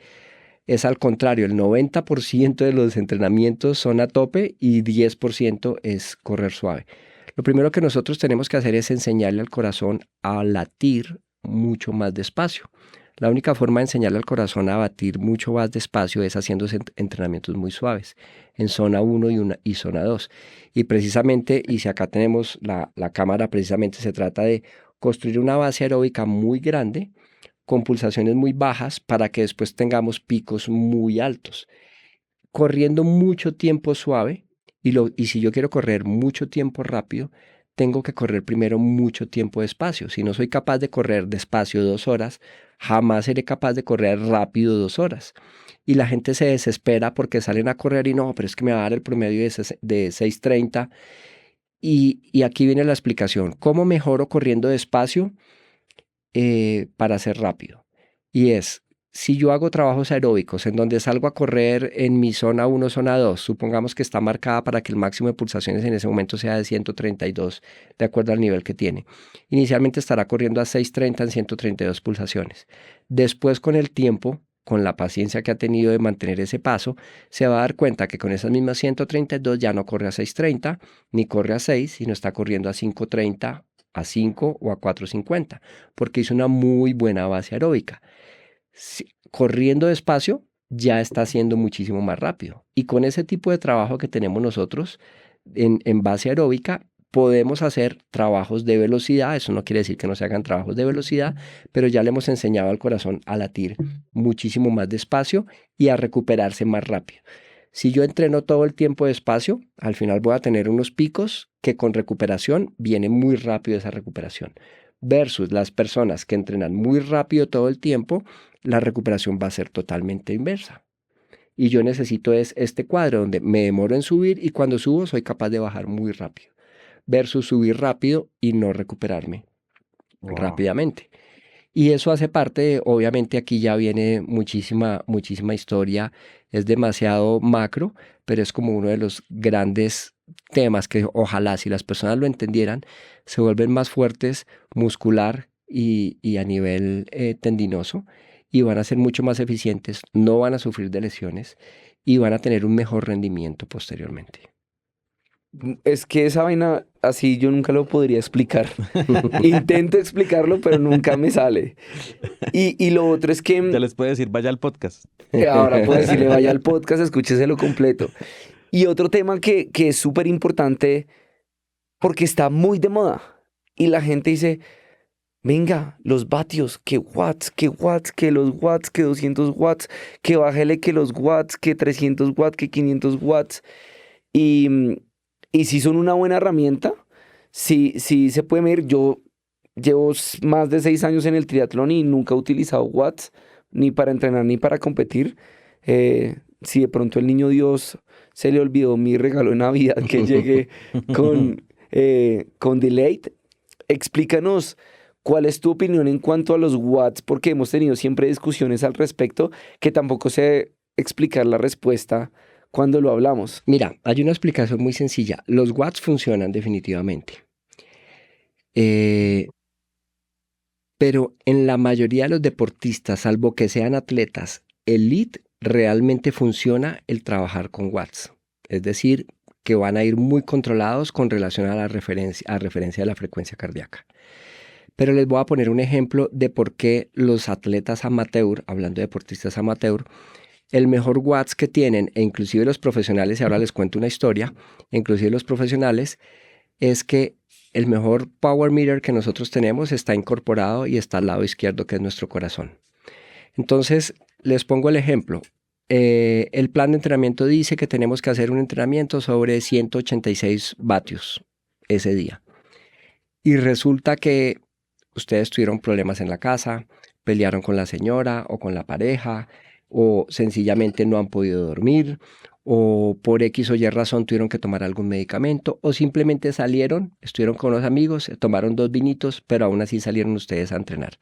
Speaker 4: es al contrario, el 90% de los entrenamientos son a tope y 10% es correr suave. Lo primero que nosotros tenemos que hacer es enseñarle al corazón a latir mucho más despacio. La única forma de enseñarle al corazón a batir mucho más despacio es haciendo entrenamientos muy suaves, en zona 1 y zona 2. Y precisamente, y si acá tenemos la cámara, precisamente se trata de construir una base aeróbica muy grande, con pulsaciones muy bajas, para que después tengamos picos muy altos. Corriendo mucho tiempo suave, y si yo quiero correr mucho tiempo rápido, tengo que correr primero mucho tiempo despacio. Si no soy capaz de correr despacio 2 horas, jamás seré capaz de correr rápido 2 horas. Y la gente se desespera porque salen a correr y no, pero es que me va a dar el promedio de 6:30. Y aquí viene la explicación. ¿Cómo mejoro corriendo despacio para ser rápido? Y si yo hago trabajos aeróbicos en donde salgo a correr en mi zona 1, zona 2, supongamos que está marcada para que el máximo de pulsaciones en ese momento sea de 132, de acuerdo al nivel que tiene. Inicialmente estará corriendo a 6:30 en 132 pulsaciones. Después, con el tiempo, con la paciencia que ha tenido de mantener ese paso, se va a dar cuenta que con esas mismas 132 ya no corre a 6:30, ni corre a 6, sino está corriendo a 5:30, a 5 o a 4:50, porque hizo una muy buena base aeróbica. Corriendo despacio ya está siendo muchísimo más rápido. Y con ese tipo de trabajo que tenemos nosotros en base aeróbica, podemos hacer trabajos de velocidad. Eso no quiere decir que no se hagan trabajos de velocidad, pero ya le hemos enseñado al corazón a latir muchísimo más despacio y a recuperarse más rápido. Si yo entreno todo el tiempo despacio, al final voy a tener unos picos que con recuperación viene muy rápido esa recuperación. Versus las personas que entrenan muy rápido todo el tiempo, la recuperación va a ser totalmente inversa. Y yo necesito este cuadro donde me demoro en subir y cuando subo soy capaz de bajar muy rápido. Versus subir rápido y no recuperarme rápidamente. Y eso hace parte obviamente aquí ya viene muchísima historia, es demasiado macro, pero es como uno de los grandes temas que ojalá si las personas lo entendieran, se vuelven más fuertes muscular y a nivel tendinoso, y van a ser mucho más eficientes, no van a sufrir de lesiones y van a tener un mejor rendimiento posteriormente.
Speaker 3: Es que esa vaina así yo nunca lo podría explicar. Intento explicarlo, pero nunca me sale. Y lo otro es que
Speaker 2: Ya les puedo decir, vaya al podcast.
Speaker 3: ahora puedo decirle, vaya al podcast, escúcheselo completo. Y otro tema que es súper importante porque está muy de moda. Y la gente dice, venga, los vatios, que watts, que los watts, que 200 watts, que bájele que los watts, que 300 watts, que 500 watts. Y si son una buena herramienta, sí se puede medir. Yo llevo más de 6 años en el triatlón y nunca he utilizado watts, ni para entrenar ni para competir. Si de pronto el niño Dios se le olvidó mi regalo de Navidad que llegue con delay, explícanos cuál es tu opinión en cuanto a los watts, porque hemos tenido siempre discusiones al respecto que tampoco sé explicar la respuesta cuando lo hablamos.
Speaker 4: Mira, hay una explicación muy sencilla. Los watts funcionan definitivamente. Pero en la mayoría de los deportistas, salvo que sean atletas elite, realmente funciona el trabajar con watts. Es decir, que van a ir muy controlados con relación a la referencia de la frecuencia cardíaca. Pero les voy a poner un ejemplo de por qué los atletas amateur, hablando de deportistas amateur, el mejor watts que tienen, e inclusive los profesionales, y ahora les cuento una historia, inclusive los profesionales, es que el mejor power meter que nosotros tenemos está incorporado y está al lado izquierdo, que es nuestro corazón. Entonces, les pongo el ejemplo. El plan de entrenamiento dice que tenemos que hacer un entrenamiento sobre 186 vatios ese día. Y resulta que ustedes tuvieron problemas en la casa, pelearon con la señora o con la pareja, o sencillamente no han podido dormir, o por X o Y razón tuvieron que tomar algún medicamento, o simplemente salieron, estuvieron con los amigos, tomaron 2 vinitos, pero aún así salieron ustedes a entrenar.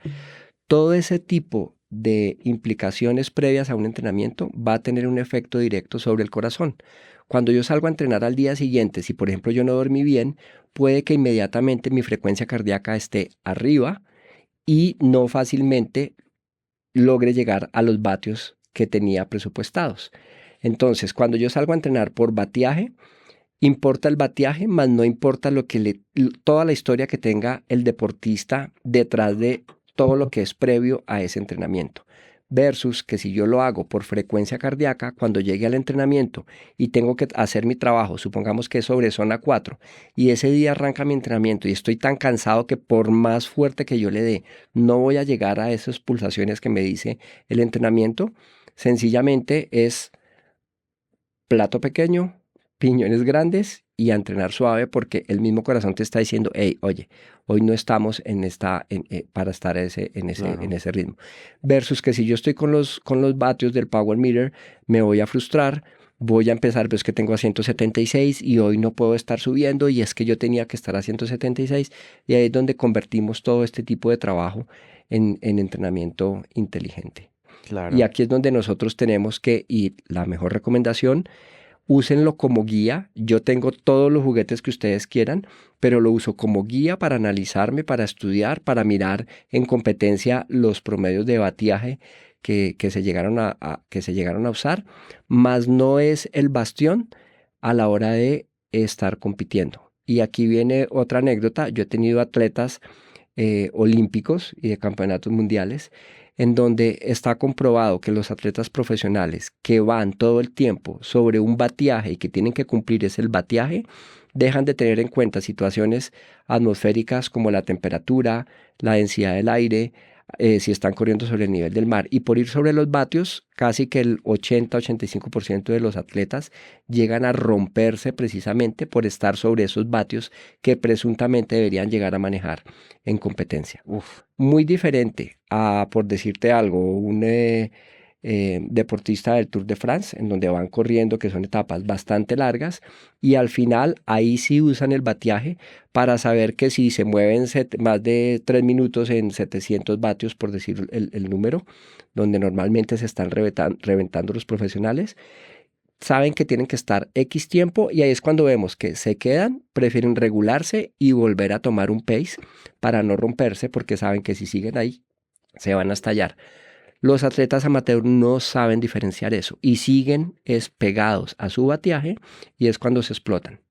Speaker 4: Todo ese tipo de implicaciones previas a un entrenamiento va a tener un efecto directo sobre el corazón. Cuando yo salgo a entrenar al día siguiente, si por ejemplo yo no dormí bien, puede que inmediatamente mi frecuencia cardíaca esté arriba y no fácilmente logre llegar a los vatios que tenía presupuestados. Entonces, cuando yo salgo a entrenar por batiaje, importa el batiaje, más no importa toda la historia que tenga el deportista detrás de todo lo que es previo a ese entrenamiento. Versus que si yo lo hago por frecuencia cardíaca, cuando llegue al entrenamiento y tengo que hacer mi trabajo, supongamos que es sobre zona 4, y ese día arranca mi entrenamiento y estoy tan cansado que por más fuerte que yo le dé, no voy a llegar a esas pulsaciones que me dice el entrenamiento. Sencillamente es plato pequeño, piñones grandes y a entrenar suave, porque el mismo corazón te está diciendo, hey, oye, hoy no estamos para estar en ese ritmo. Versus que si yo estoy con los vatios del Power Meter, me voy a frustrar, voy a empezar, pero es que tengo a 176 y hoy no puedo estar subiendo, y es que yo tenía que estar a 176, y ahí es donde convertimos todo este tipo de trabajo en entrenamiento inteligente.
Speaker 2: Claro.
Speaker 4: Y aquí es donde nosotros tenemos que, y la mejor recomendación, úsenlo como guía. Yo tengo todos los juguetes que ustedes quieran, pero lo uso como guía para analizarme, para estudiar, para mirar en competencia los promedios de batiaje que se llegaron a usar, más no es el bastión a la hora de estar compitiendo. Y aquí viene otra anécdota. Yo he tenido atletas olímpicos y de campeonatos mundiales en donde está comprobado que los atletas profesionales que van todo el tiempo sobre un batiaje y que tienen que cumplir el batiaje, dejan de tener en cuenta situaciones atmosféricas como la temperatura, la densidad del aire, si están corriendo sobre el nivel del mar. Y por ir sobre los vatios, casi que el 80-85% de los atletas llegan a romperse precisamente por estar sobre esos vatios que presuntamente deberían llegar a manejar en competencia. Muy diferente a, por decirte algo, un deportista del Tour de France, en donde van corriendo, que son etapas bastante largas, y al final ahí sí usan el batiaje para saber que si se mueven más de 3 minutos en 700 vatios, por decir el número, donde normalmente se están reventando los profesionales, saben que tienen que estar X tiempo, y ahí es cuando vemos que se quedan, prefieren regularse y volver a tomar un pace para no romperse, porque saben que si siguen ahí se van a estallar. Los atletas amateur no saben diferenciar eso y siguen pegados a su batiaje, y es cuando se explotan.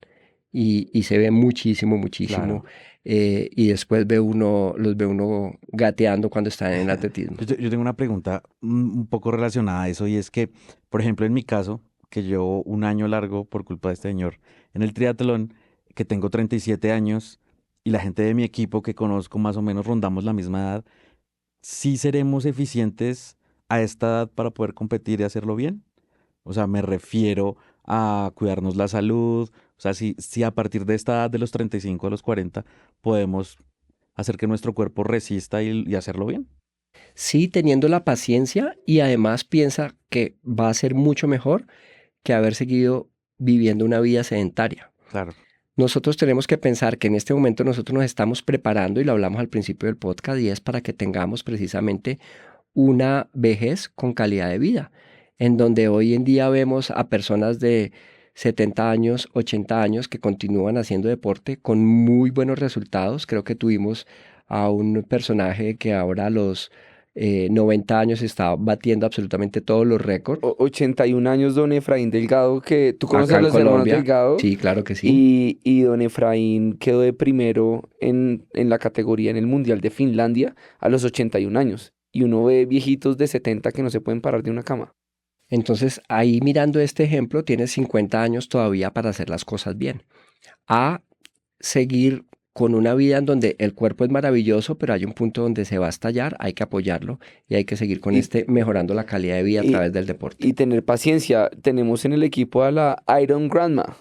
Speaker 4: Y se ve muchísimo. Claro. Y después los ve uno gateando cuando están en el atletismo.
Speaker 2: Yo tengo una pregunta un poco relacionada a eso, y es que, por ejemplo, en mi caso, que llevo un año largo por culpa de este señor en el triatlón, que tengo 37 años, y la gente de mi equipo que conozco más o menos rondamos la misma edad, ¿sí seremos eficientes a esta edad para poder competir y hacerlo bien? O sea, me refiero a cuidarnos la salud. O sea, si a partir de esta edad, de los 35 a los 40, podemos hacer que nuestro cuerpo resista y hacerlo bien.
Speaker 4: Sí, teniendo la paciencia, y además piensa que va a ser mucho mejor que haber seguido viviendo una vida sedentaria.
Speaker 2: Claro.
Speaker 4: Nosotros tenemos que pensar que en este momento nosotros nos estamos preparando, y lo hablamos al principio del podcast, y es para que tengamos precisamente una vejez con calidad de vida, en donde hoy en día vemos a personas de 70 años, 80 años que continúan haciendo deporte con muy buenos resultados. Creo que tuvimos a un personaje que ahora a los 90 años está batiendo absolutamente todos los récords.
Speaker 3: 81 años, don Efraín Delgado, que tú conoces
Speaker 4: Acá
Speaker 3: a los hermanos
Speaker 4: Colombia.
Speaker 3: Delgado.
Speaker 4: Sí, claro que sí.
Speaker 3: Y don Efraín quedó de primero en la categoría en el Mundial de Finlandia a los 81 años. Y uno ve viejitos de 70 que no se pueden parar de una cama.
Speaker 4: Entonces, ahí mirando este ejemplo, tienes 50 años todavía para hacer las cosas bien. A seguir con una vida en donde el cuerpo es maravilloso, pero hay un punto donde se va a estallar, hay que apoyarlo, y hay que seguir con mejorando la calidad de vida a través del deporte.
Speaker 3: Y tener paciencia. Tenemos en el equipo a la Iron Grandma.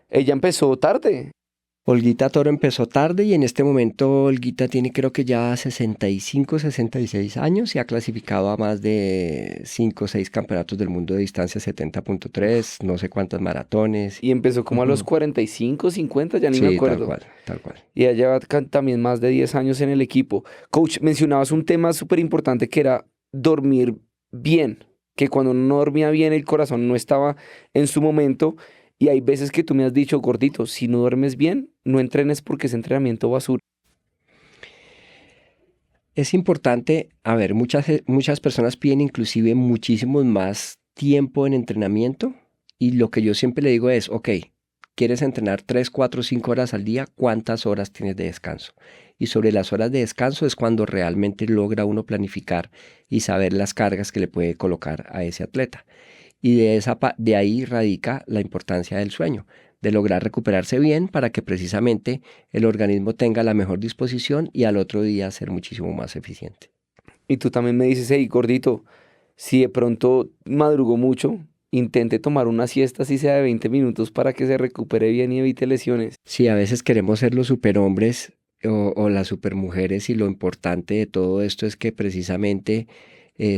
Speaker 3: Ella empezó tarde.
Speaker 4: Olguita Toro empezó tarde y en este momento Olguita tiene creo que ya 65, 66 años y ha clasificado a más de 5 o 6 campeonatos del mundo de distancia 70.3, no sé cuántas maratones.
Speaker 3: Y empezó como a los
Speaker 2: Ujú.
Speaker 3: 45, 50, ya ni me
Speaker 4: Sí, tal
Speaker 3: acuerdo.
Speaker 4: cual, tal cual.
Speaker 3: Y ya lleva también más de 10 años en el equipo. Coach, mencionabas un tema súper importante que era dormir bien, que cuando uno no dormía bien el corazón no estaba en su momento. Y hay veces que tú me has dicho, gordito, si no duermes bien, no entrenes porque es entrenamiento basura.
Speaker 4: Es importante, a ver, muchas personas piden inclusive muchísimo más tiempo en entrenamiento y lo que yo siempre le digo es, ok, ¿quieres entrenar 3, 4, 5 horas al día? ¿Cuántas horas tienes de descanso? Y sobre las horas de descanso es cuando realmente logra uno planificar y saber las cargas que le puede colocar a ese atleta. Y de ahí radica la importancia del sueño, de lograr recuperarse bien para que precisamente el organismo tenga la mejor disposición y al otro día ser muchísimo más eficiente.
Speaker 3: Y tú también me dices, hey, gordito, si de pronto madrugó mucho, intente tomar una siesta, así sea de 20 minutos, para que se recupere bien y evite lesiones.
Speaker 4: Sí, a veces queremos ser los superhombres o las supermujeres y lo importante de todo esto es que precisamente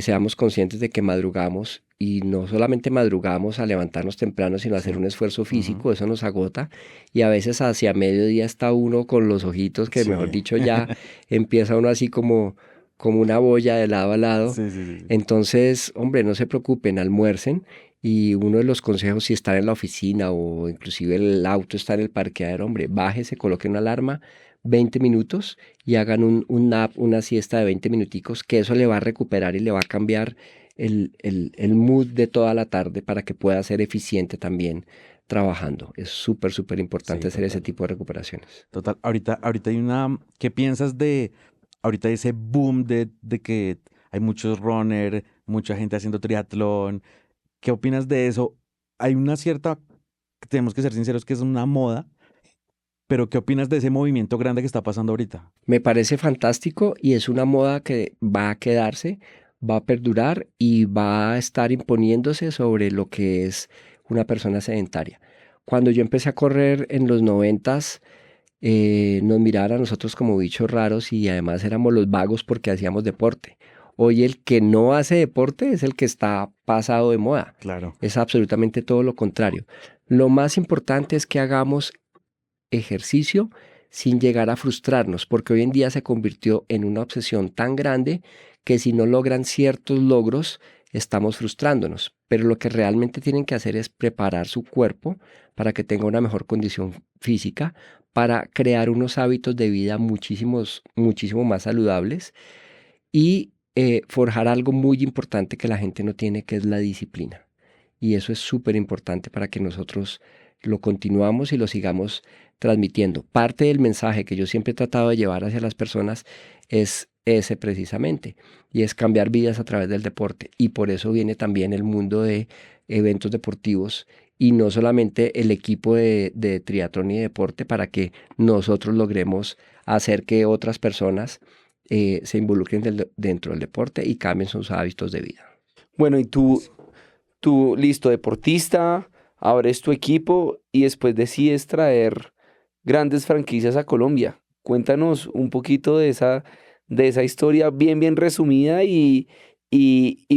Speaker 4: seamos conscientes de que madrugamos y no solamente madrugamos a levantarnos temprano, sino a hacer
Speaker 2: Sí.
Speaker 4: un esfuerzo
Speaker 2: Ujú.
Speaker 4: físico, eso nos agota y a veces hacia mediodía está uno con los ojitos que mejor
Speaker 2: Sí.
Speaker 4: dicho ya empieza uno así como una boya de lado a lado.
Speaker 2: Sí, sí, sí, sí.
Speaker 4: Entonces, hombre, no se preocupen, almuercen y uno de los consejos si están en la oficina o inclusive el auto está en el parqueadero, hombre, bájese, coloque una alarma, 20 minutos y hagan un nap, una siesta de 20 minuticos, que eso le va a recuperar y le va a cambiar el mood de toda la tarde para que pueda ser eficiente también trabajando. Es súper, súper importante
Speaker 2: Sí,
Speaker 4: hacer ese
Speaker 2: total.
Speaker 4: tipo de recuperaciones.
Speaker 2: Total. Ahorita hay una. ¿Qué piensas de ahorita ese boom de que hay muchos runner, mucha gente haciendo triatlón? ¿Qué opinas de eso? Hay una cierta, tenemos que ser sinceros, que es una moda, pero ¿qué opinas de ese movimiento grande que está pasando ahorita?
Speaker 4: Me parece fantástico y es una moda que va a quedarse, va a perdurar y va a estar imponiéndose sobre lo que es una persona sedentaria. Cuando yo empecé a correr en los 90, nos miraban a nosotros como bichos raros y además éramos los vagos porque hacíamos deporte. Hoy el que no hace deporte es el que está pasado de moda.
Speaker 2: Claro.
Speaker 4: Es absolutamente todo lo contrario. Lo más importante es que hagamos ejercicio sin llegar a frustrarnos, porque hoy en día se convirtió en una obsesión tan grande que si no logran ciertos logros, estamos frustrándonos. Pero lo que realmente tienen que hacer es preparar su cuerpo para que tenga una mejor condición física, para crear unos hábitos de vida muchísimo más saludables y forjar algo muy importante que la gente no tiene, que es la disciplina. Y eso es súper importante para que nosotros lo continuamos y lo sigamos transmitiendo. Parte del mensaje que yo siempre he tratado de llevar hacia las personas es ese precisamente, y es cambiar vidas a través del deporte. Y por eso viene también el mundo de eventos deportivos y no solamente el equipo de triatlón y deporte para que nosotros logremos hacer que otras personas se involucren dentro del deporte y cambien sus hábitos de vida.
Speaker 3: Bueno, y tú, listo, deportista, abres tu equipo y después decides traer grandes franquicias a Colombia. Cuéntanos un poquito de esa historia bien resumida y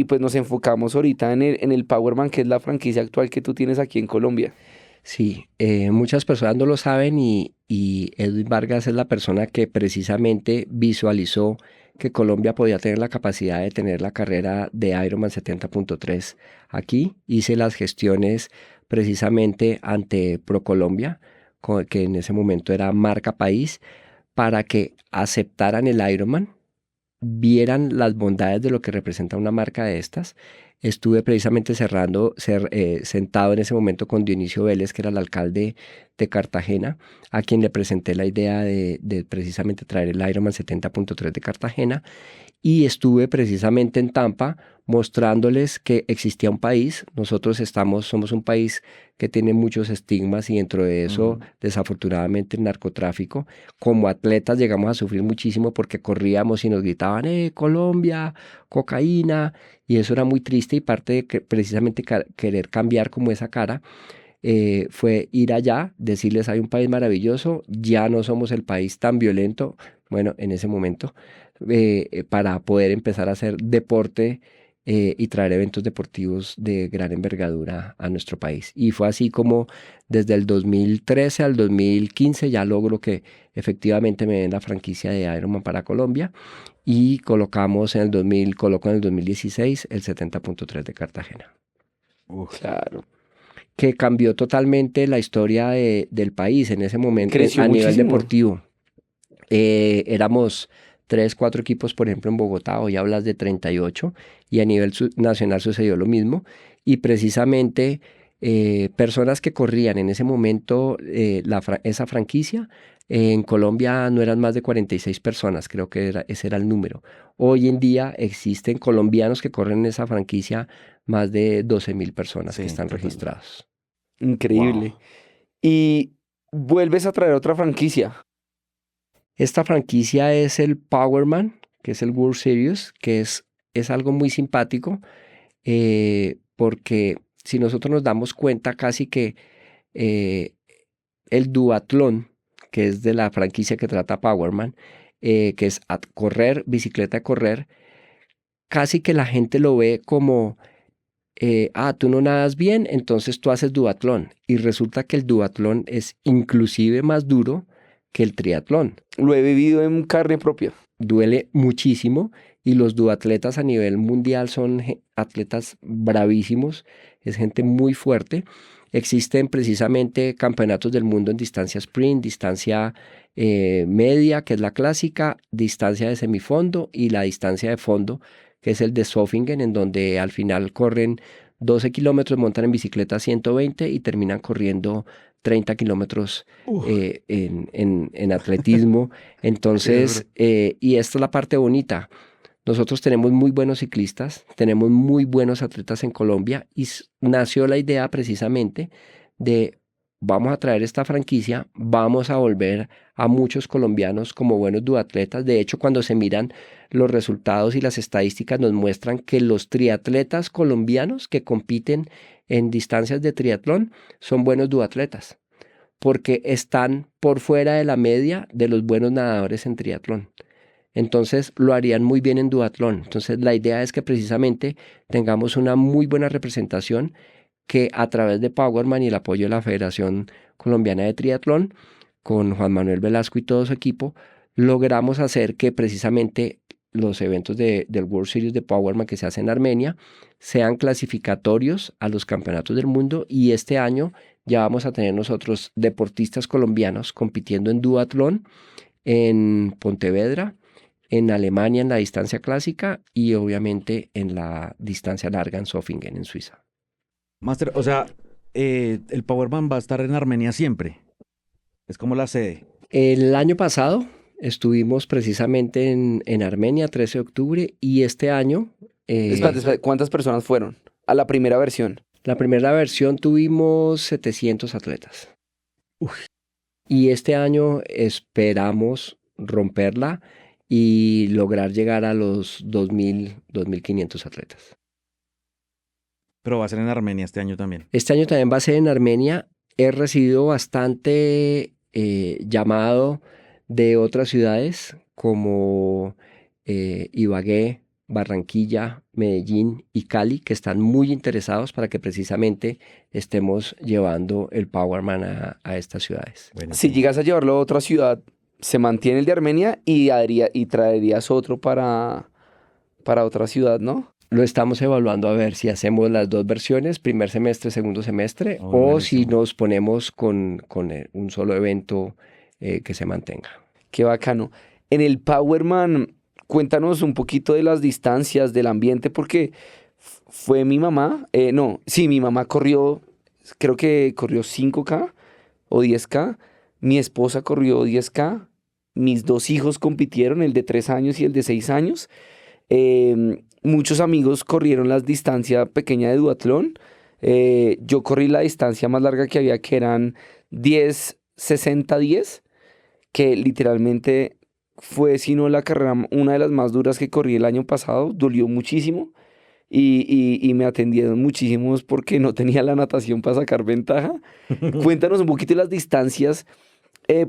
Speaker 3: pues nos enfocamos ahorita en el Powerman, que es la franquicia actual que tú tienes aquí en Colombia.
Speaker 4: Sí, muchas personas no lo saben y Edwin Vargas es la persona que precisamente visualizó que Colombia podía tener la capacidad de tener la carrera de Ironman 70.3 aquí. Hice las gestiones precisamente ante ProColombia, que en ese momento era marca país, para que aceptaran el Ironman, vieran las bondades de lo que representa una marca de estas. Estuve precisamente sentado en ese momento con Dionisio Vélez, que era el alcalde de Cartagena, a quien le presenté la idea de precisamente traer el Ironman 70.3 de Cartagena. Y estuve precisamente en Tampa mostrándoles que existía un país. Nosotros somos un país que tiene muchos estigmas y dentro de eso, desafortunadamente, el narcotráfico. Como atletas llegamos a sufrir muchísimo porque corríamos y nos gritaban, Colombia, cocaína, y eso era muy triste y parte de que precisamente querer cambiar como esa cara. fue ir allá, decirles hay un país maravilloso, ya no somos el país tan violento, bueno, en ese momento, para poder empezar a hacer deporte y traer eventos deportivos de gran envergadura a nuestro país. Y fue así como desde el 2013 al 2015 ya logro que efectivamente me den la franquicia de Ironman para Colombia y coloco en el 2016 el 70.3 de Cartagena.
Speaker 3: Claro.
Speaker 4: Que cambió totalmente la historia del país en ese momento.
Speaker 3: Creció
Speaker 4: a nivel
Speaker 3: muchísimo.
Speaker 4: deportivo. Éramos 3, 4 equipos, por ejemplo, en Bogotá, hoy hablas de 38, y a nivel nacional sucedió lo mismo. Y precisamente personas que corrían en ese momento esa franquicia, en Colombia no eran más de 46 personas, creo que ese era el número. Hoy en día existen colombianos que corren en esa franquicia, más de 12,000 personas
Speaker 2: Sí,
Speaker 4: que están
Speaker 2: total.
Speaker 4: registrados.
Speaker 3: Increíble.
Speaker 2: Wow.
Speaker 3: Y vuelves a traer otra franquicia.
Speaker 4: Esta franquicia es el Powerman, que es el World Series, que es algo muy simpático, porque si nosotros nos damos cuenta casi que el duatlón, que es de la franquicia que trata Powerman, que es correr, bicicleta de correr, casi que la gente lo ve como, tú no nadas bien, entonces tú haces duatlón. Y resulta que el duatlón es inclusive más duro que el triatlón.
Speaker 3: Lo he vivido en carne propia.
Speaker 4: Duele muchísimo y los duatletas a nivel mundial son atletas bravísimos, es gente muy fuerte. Existen precisamente campeonatos del mundo en distancia sprint, distancia media, que es la clásica, distancia de semifondo y la distancia de fondo, que es el de Zofingen, en donde al final corren 12 kilómetros, montan en bicicleta 120 y terminan corriendo 30 kilómetros en atletismo. Entonces, y esta es la parte bonita. Nosotros tenemos muy buenos ciclistas, tenemos muy buenos atletas en Colombia y nació la idea precisamente de vamos a traer esta franquicia, vamos a volver a muchos colombianos como buenos duatletas. De hecho, cuando se miran los resultados y las estadísticas nos muestran que los triatletas colombianos que compiten en distancias de triatlón son buenos duatletas, porque están por fuera de la media de los buenos nadadores en triatlón. Entonces lo harían muy bien en duatlón. Entonces la idea es que precisamente tengamos una muy buena representación que a través de Powerman y el apoyo de la Federación Colombiana de Triatlón, con Juan Manuel Velasco y todo su equipo, logramos hacer que precisamente los eventos del World Series de Powerman que se hacen en Armenia sean clasificatorios a los campeonatos del mundo, y este año ya vamos a tener nosotros deportistas colombianos compitiendo en duatlón en Pontevedra, en Alemania en la distancia clásica y obviamente en la distancia larga en Zofingen, en Suiza.
Speaker 2: Master, o sea, el Powerman va a estar en Armenia siempre. Es como la sede.
Speaker 4: El año pasado estuvimos precisamente en Armenia, 13 de octubre, y este año...
Speaker 3: Espérate, ¿cuántas personas fueron a la primera versión?
Speaker 4: La primera versión tuvimos 700 atletas. Y este año esperamos romperla y lograr llegar a los 2,000, 2,500 atletas.
Speaker 2: Pero va a ser en Armenia este año también.
Speaker 4: Este año también va a ser en Armenia. He recibido bastante llamado de otras ciudades como Ibagué, Barranquilla, Medellín y Cali, que están muy interesados para que precisamente estemos llevando el Powerman a estas ciudades.
Speaker 2: Bueno,
Speaker 3: Si llegas a llevarlo a otra ciudad, se mantiene el de Armenia y traerías otro para otra ciudad, ¿no?
Speaker 4: Lo estamos evaluando a ver si hacemos las dos versiones, primer semestre, segundo semestre,
Speaker 2: Oh,
Speaker 4: o
Speaker 2: buenísimo.
Speaker 4: si nos ponemos con un solo evento que se mantenga.
Speaker 3: Qué bacano. En el Powerman, cuéntanos un poquito de las distancias, del ambiente, porque fue mi mamá, mi mamá corrió, creo que corrió 5K o 10K, mi esposa corrió 10K, mis 2 hijos compitieron, el de 3 años y el de 6 años. Muchos amigos corrieron la distancia pequeña de duatlón. Yo corrí la distancia más larga que había, que eran 10, 60, 10, que literalmente fue, si no la carrera, una de las más duras que corrí el año pasado. Dolió muchísimo. y me atendieron muchísimos porque no tenía la natación para sacar ventaja. Cuéntanos un poquito de las distancias,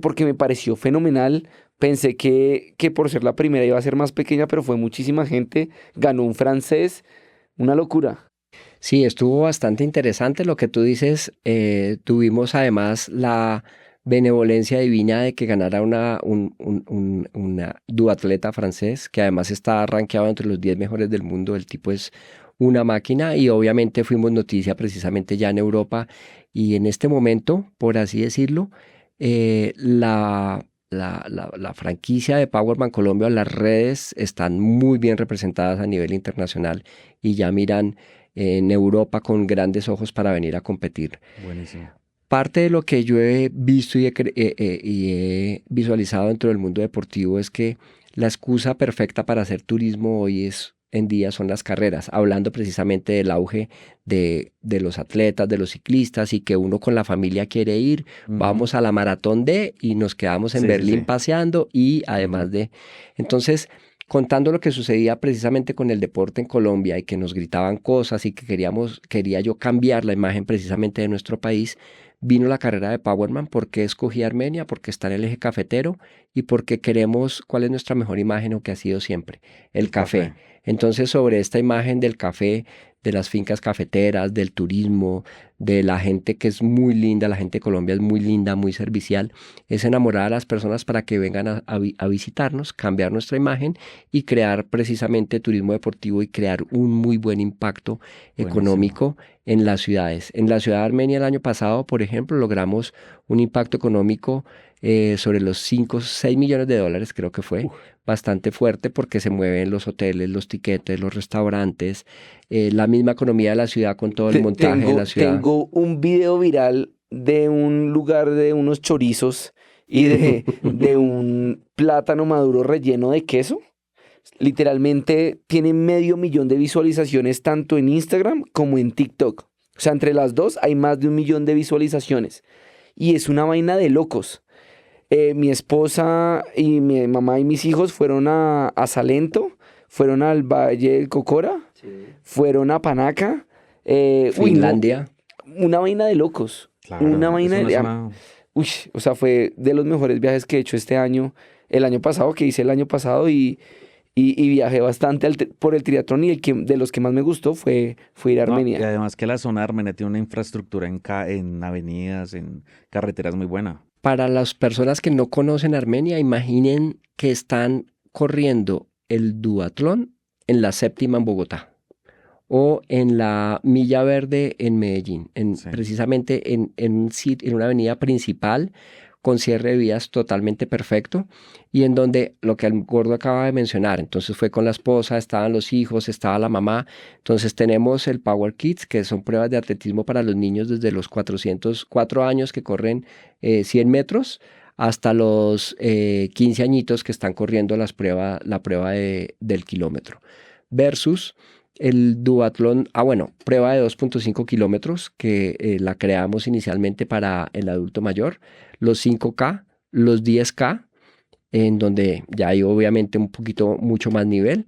Speaker 3: porque me pareció fenomenal. Pensé que por ser la primera iba a ser más pequeña, pero fue muchísima gente. Ganó un francés, una locura.
Speaker 4: Sí, estuvo bastante interesante lo que tú dices. Tuvimos además la benevolencia divina de que ganara una duatleta francés, que además está rankeado entre los 10 mejores del mundo. El tipo es una máquina y obviamente fuimos noticia precisamente ya en Europa. Y en este momento, por así decirlo, la franquicia de Powerman Colombia, las redes están muy bien representadas a nivel internacional y ya miran en Europa con grandes ojos para venir a competir.
Speaker 2: Buenísimo.
Speaker 4: Parte de lo que yo he visto y he visualizado dentro del mundo deportivo es que la excusa perfecta para hacer turismo hoy en día son las carreras, hablando precisamente del auge de los atletas, de los ciclistas y que uno con la familia quiere ir, vamos a la maratón y nos quedamos en Berlín paseando y además de... Entonces, contando lo que sucedía precisamente con el deporte en Colombia y que nos gritaban cosas y que quería yo cambiar la imagen precisamente de nuestro país, vino la carrera de Powerman. ¿Por qué escogí Armenia? Porque está en el eje cafetero y porque queremos, ¿cuál es nuestra mejor imagen o que ha sido siempre? El café. Entonces, sobre esta imagen del café, de las fincas cafeteras, del turismo, de la gente que es muy linda, la gente de Colombia es muy linda, muy servicial, es enamorar a las personas para que vengan a visitarnos, cambiar nuestra imagen y crear precisamente turismo deportivo y crear un muy buen impacto económico en las ciudades. En la ciudad de Armenia el año pasado, por ejemplo, logramos un impacto económico sobre los 6 millones de dólares, creo que fue bastante fuerte porque se mueven los hoteles, los tiquetes, los restaurantes, la misma economía de la ciudad con todo el montaje de la ciudad.
Speaker 3: Tengo un video viral de un lugar de unos chorizos y de un plátano maduro relleno de queso. Literalmente tiene 500,000 de visualizaciones tanto en Instagram como en TikTok. O sea, entre las dos hay más de 1 millón de visualizaciones. Y es una vaina de locos. Mi esposa y mi mamá y mis hijos fueron a Salento, fueron al Valle del Cocora, fueron a Panaca.
Speaker 4: Finlandia.
Speaker 3: Una vaina de locos.
Speaker 2: Claro,
Speaker 3: una vaina de...
Speaker 2: zona...
Speaker 3: o sea, fue de los mejores viajes que he hecho este año, el año pasado, que hice el año pasado y viajé bastante por el triatlón y de los que más me gustó fue ir a Armenia.
Speaker 2: Y además que la zona de Armenia tiene una infraestructura en avenidas, en carreteras muy buena.
Speaker 4: Para las personas que no conocen Armenia, imaginen que están corriendo el duatlón en la séptima en Bogotá o en la Milla Verde en Medellín, precisamente en una avenida principal con cierre de vías totalmente perfecto y en donde lo que el gordo acaba de mencionar, entonces fue con la esposa, estaban los hijos, estaba la mamá, entonces tenemos el Power Kids, que son pruebas de atletismo para los niños desde los 404 años que corren 100 metros hasta los 15 añitos que están corriendo la prueba del kilómetro, versus el duatlón, prueba de 2.5 kilómetros que la creamos inicialmente para el adulto mayor, los 5K, los 10K, en donde ya hay obviamente mucho más nivel.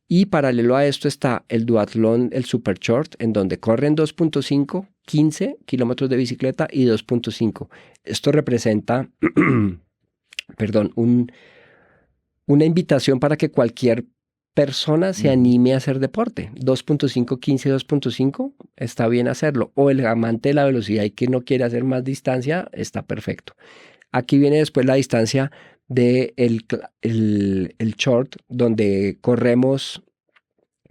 Speaker 4: Y paralelo a esto está el duatlón, el Super Short, en donde corren 2.5, 15 kilómetros de bicicleta y 2.5. Esto representa, una invitación para que cualquier persona se anime a hacer deporte. 2.5, 15, 2.5, está bien hacerlo. O el amante de la velocidad y que no quiere hacer más distancia, está perfecto. Aquí viene después la distancia del el short, donde corremos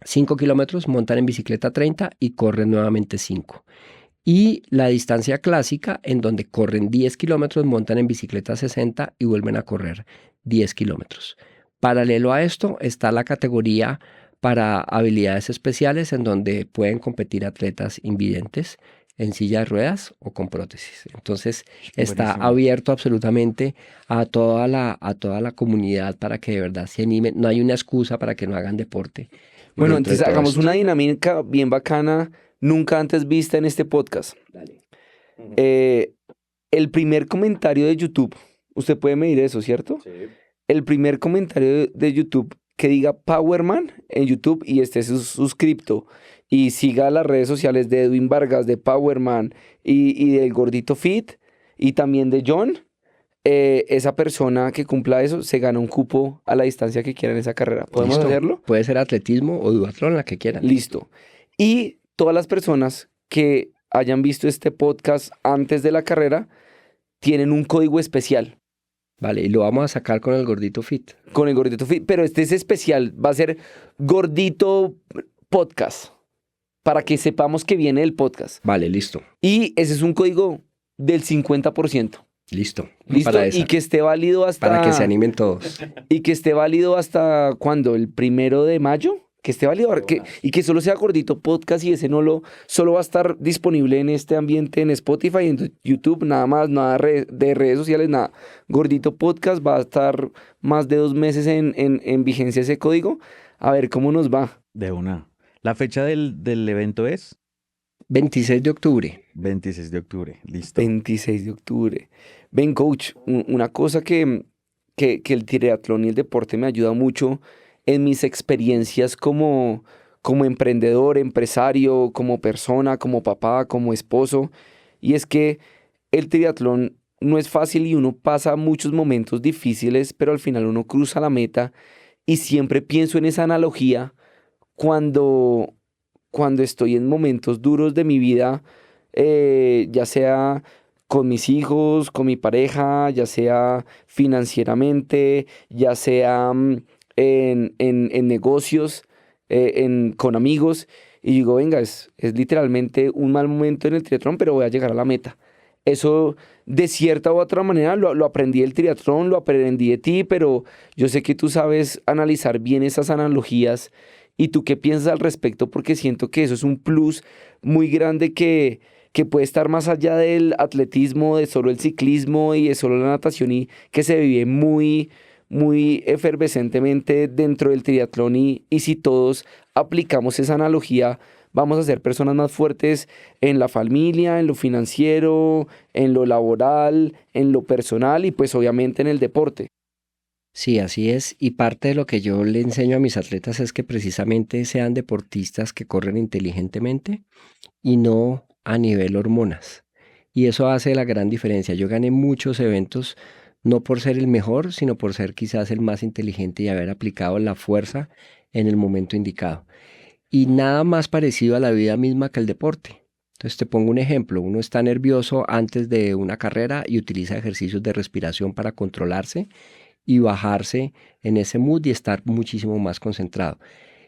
Speaker 4: 5 kilómetros, montan en bicicleta 30 y corren nuevamente 5. Y la distancia clásica, en donde corren 10 kilómetros, montan en bicicleta 60 y vuelven a correr 10 kilómetros. Paralelo a esto está la categoría para habilidades especiales en donde pueden competir atletas invidentes en silla de ruedas o con prótesis. Entonces está abierto absolutamente a toda la comunidad para que de verdad se animen. No hay una excusa para que no hagan deporte.
Speaker 3: Bueno, entonces hagamos una dinámica bien bacana, nunca antes vista en este podcast.
Speaker 4: Dale.
Speaker 3: El primer comentario de YouTube, usted puede medir eso, ¿cierto?
Speaker 4: Sí.
Speaker 3: El primer comentario de YouTube que diga Powerman en YouTube y esté suscripto y siga las redes sociales de Edwin Vargas, de Powerman y del Gordito Fit y también de John, esa persona que cumpla eso se gana un cupo a la distancia que quiera en esa carrera. ¿Podemos
Speaker 4: Listo.
Speaker 3: hacerlo?
Speaker 4: Puede ser atletismo o duatlón, la que quieran.
Speaker 3: Listo. Y todas las personas que hayan visto este podcast antes de la carrera tienen un código especial
Speaker 4: Vale, y lo vamos a sacar con el Gordito Fit.
Speaker 3: con el Gordito Fit, pero este es especial, va a ser Gordito Podcast, para que sepamos que viene el podcast.
Speaker 4: Vale, listo.
Speaker 3: Y ese es un código del 50%.
Speaker 4: Listo.
Speaker 3: ¿Listo?
Speaker 4: Para esa.
Speaker 3: Y que esté válido hasta...
Speaker 4: Para que se animen todos.
Speaker 3: Y que esté válido hasta, ¿cuándo? ¿El 1 de mayo? Que esté válido. Y que solo sea Gordito Podcast y ese solo va a estar disponible en este ambiente en Spotify, en YouTube, nada más, nada de redes sociales, nada. Gordito Podcast va a estar más de 2 meses en vigencia ese código. A ver cómo nos va.
Speaker 2: De una. La fecha del evento es
Speaker 4: 26 de octubre.
Speaker 2: 26 de octubre. Listo.
Speaker 3: 26 de octubre. Ven, coach, una cosa que el triatlón y el deporte me ayuda mucho en mis experiencias como emprendedor, empresario, como persona, como papá, como esposo, y es que el triatlón no es fácil y uno pasa muchos momentos difíciles, pero al final uno cruza la meta y siempre pienso en esa analogía cuando estoy en momentos duros de mi vida, ya sea con mis hijos, con mi pareja, ya sea financieramente, ya sea en negocios, con amigos, y digo, venga, es literalmente un mal momento en el triatlón, pero voy a llegar a la meta. Eso de cierta u otra manera lo aprendí del triatlón, lo aprendí de ti, pero yo sé que tú sabes analizar bien esas analogías. ¿Y tú qué piensas al respecto? Porque siento que eso es un plus muy grande que puede estar más allá del atletismo, de solo el ciclismo y de solo la natación, y que se vive muy, muy efervescentemente dentro del triatlón. Y si todos aplicamos esa analogía, vamos a ser personas más fuertes en la familia, en lo financiero, en lo laboral, en lo personal y pues obviamente en el deporte.
Speaker 4: Sí, así es. Y parte de lo que yo le enseño a mis atletas es que precisamente sean deportistas que corren inteligentemente y no a nivel hormonas. Y eso hace la gran diferencia. Yo gané muchos eventos no por ser el mejor, sino por ser quizás el más inteligente y haber aplicado la fuerza en el momento indicado. Y nada más parecido a la vida misma que el deporte. Entonces te pongo un ejemplo. Uno está nervioso antes de una carrera y utiliza ejercicios de respiración para controlarse y bajarse en ese mood y estar muchísimo más concentrado.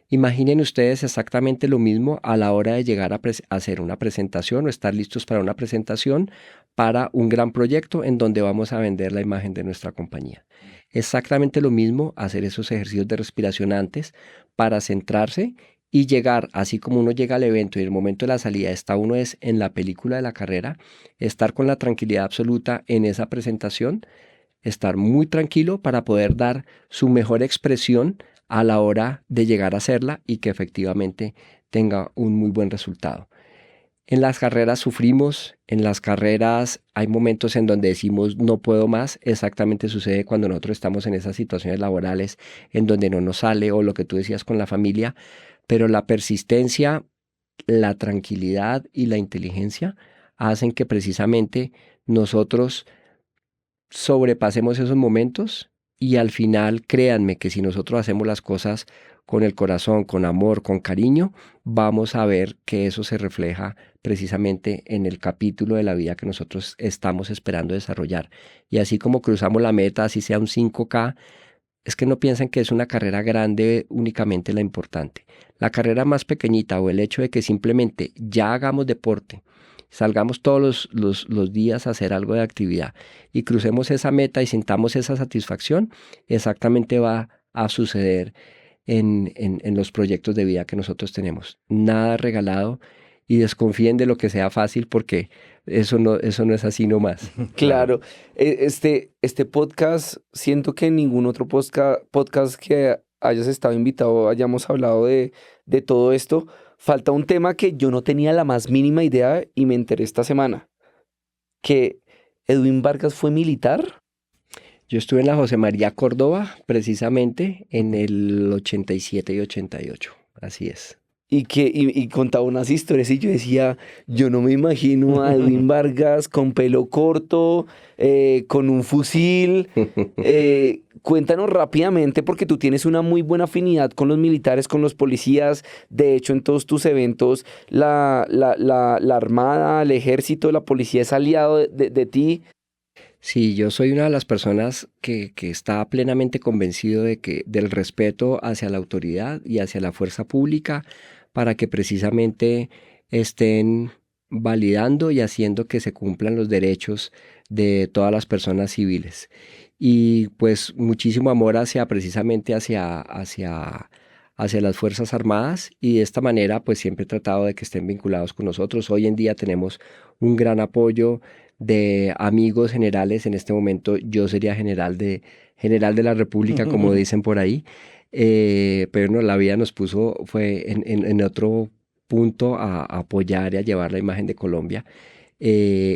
Speaker 4: Imaginen ustedes exactamente lo mismo a la hora de llegar a hacer una presentación o estar listos para una presentación para un gran proyecto en donde vamos a vender la imagen de nuestra compañía. Exactamente lo mismo hacer esos ejercicios de respiración antes para centrarse y llegar, así como uno llega al evento y el momento de la salida está uno es en la película de la carrera, estar con la tranquilidad absoluta en esa presentación, estar muy tranquilo para poder dar su mejor expresión a la hora de llegar a hacerla y que efectivamente tenga un muy buen resultado. En las carreras sufrimos, en las carreras hay momentos en donde decimos no puedo más, exactamente sucede cuando nosotros estamos en esas situaciones laborales en donde no nos sale o lo que tú decías con la familia, pero la persistencia, la tranquilidad y la inteligencia hacen que precisamente nosotros sobrepasemos esos momentos y al final créanme que si nosotros hacemos las cosas con el corazón, con amor, con cariño, vamos a ver que eso se refleja precisamente en el capítulo de la vida que nosotros estamos esperando desarrollar. Y así como cruzamos la meta, así sea un 5K, es que no piensen que es una carrera grande únicamente la importante. La carrera más pequeñita o el hecho de que simplemente ya hagamos deporte, salgamos todos los días a hacer algo de actividad y crucemos esa meta y sintamos esa satisfacción, exactamente va a suceder en los proyectos de vida que nosotros tenemos. Nada regalado y desconfíen de lo que sea fácil porque eso no es así nomás.
Speaker 3: Claro, este podcast, siento que en ningún otro podcast que hayas estado invitado hayamos hablado de todo esto. Falta un tema que yo no tenía la más mínima idea y me enteré esta semana. Que Edwin Vargas fue militar.
Speaker 4: Yo estuve en la José María Córdoba, precisamente en el 87 y 88. Así es.
Speaker 3: Y contaba unas historias y yo decía, yo no me imagino a Edwin Vargas con pelo corto, con un fusil. Cuéntanos rápidamente, porque tú tienes una muy buena afinidad con los militares, con los policías. De hecho, en todos tus eventos, la Armada, el Ejército, la policía es aliado de ti.
Speaker 4: Sí, yo soy una de las personas que está plenamente convencido del respeto hacia la autoridad y hacia la fuerza pública para que precisamente estén validando y haciendo que se cumplan los derechos de todas las personas civiles. Y pues muchísimo amor hacia las Fuerzas Armadas, y de esta manera pues siempre he tratado de que estén vinculados con nosotros. Hoy en día tenemos un gran apoyo de amigos generales. En este momento yo sería general de la República, como dicen por ahí. Pero no, la vida nos puso, fue en otro punto a apoyar y a llevar la imagen de Colombia.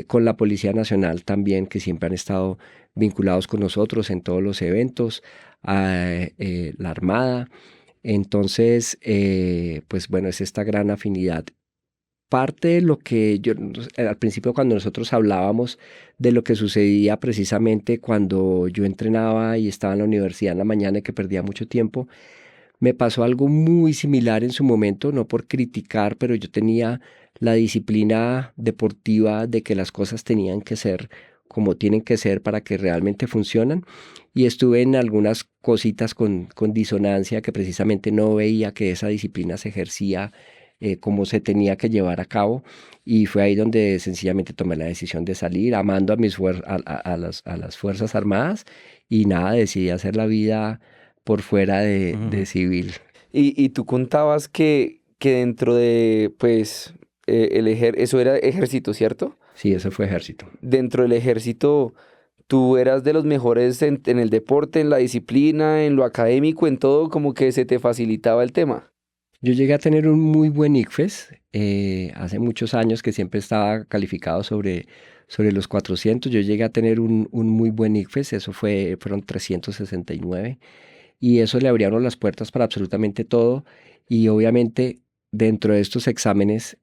Speaker 4: Con la Policía Nacional también, que siempre han estado vinculados con nosotros en todos los eventos, la Armada. Entonces, pues bueno, es esta gran afinidad. Parte de lo que yo, al principio cuando nosotros hablábamos de lo que sucedía precisamente cuando yo entrenaba y estaba en la universidad en la mañana y que perdía mucho tiempo, me pasó algo muy similar en su momento, no por criticar, pero yo tenía la disciplina deportiva de que las cosas tenían que ser como tienen que ser para que realmente funcionan, y estuve en algunas cositas con disonancia, que precisamente no veía que esa disciplina se ejercía como se tenía que llevar a cabo, y fue ahí donde sencillamente tomé la decisión de salir, amando a las Fuerzas Armadas, y nada, decidí hacer la vida por fuera de civil.
Speaker 3: Y tú contabas que dentro de, pues, eso era ejército, ¿cierto?
Speaker 4: Sí, eso fue ejército.
Speaker 3: Dentro del ejército, tú eras de los mejores en el deporte, en la disciplina, en lo académico, en todo, como que se te facilitaba el tema.
Speaker 4: Yo llegué a tener un muy buen ICFES hace muchos años, que siempre estaba calificado sobre los 400. Yo llegué a tener un muy buen ICFES, fueron 369, y eso le abría a uno las puertas para absolutamente todo. Y obviamente dentro de estos exámenes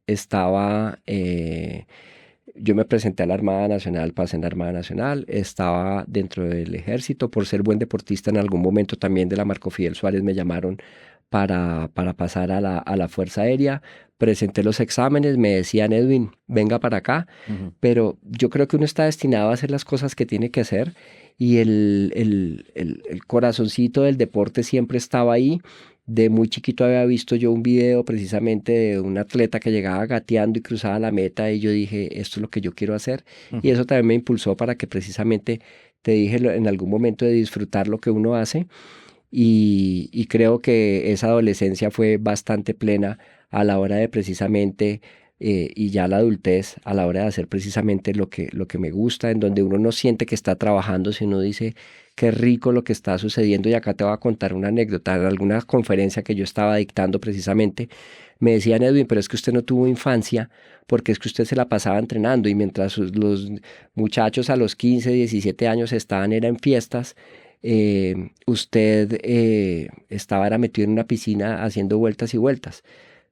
Speaker 4: yo me presenté a la Armada Nacional, pasé en la Armada Nacional, estaba dentro del Ejército. Por ser buen deportista, en algún momento también de la Marco Fidel Suárez me llamaron para pasar a la Fuerza Aérea. Presenté los exámenes, me decían, Edwin, venga para acá. Pero yo creo que uno está destinado a hacer las cosas que tiene que hacer, y el corazoncito del deporte siempre estaba ahí. De muy chiquito había visto yo un video precisamente de un atleta que llegaba gateando y cruzaba la meta, y yo dije, esto es lo que yo quiero hacer. Y eso también me impulsó para que precisamente, te dije en algún momento, de disfrutar lo que uno hace. Y creo que esa adolescencia fue bastante plena a la hora de precisamente, y ya la adultez, a la hora de hacer precisamente lo que me gusta, en donde uno no siente que está trabajando, sino dice, qué rico lo que está sucediendo. Y acá te voy a contar una anécdota. En alguna conferencia que yo estaba dictando precisamente, me decían, Edwin, pero es que usted no tuvo infancia, porque es que usted se la pasaba entrenando, y mientras los muchachos a los 15, 17 años era en fiestas, usted era metido en una piscina haciendo vueltas y vueltas.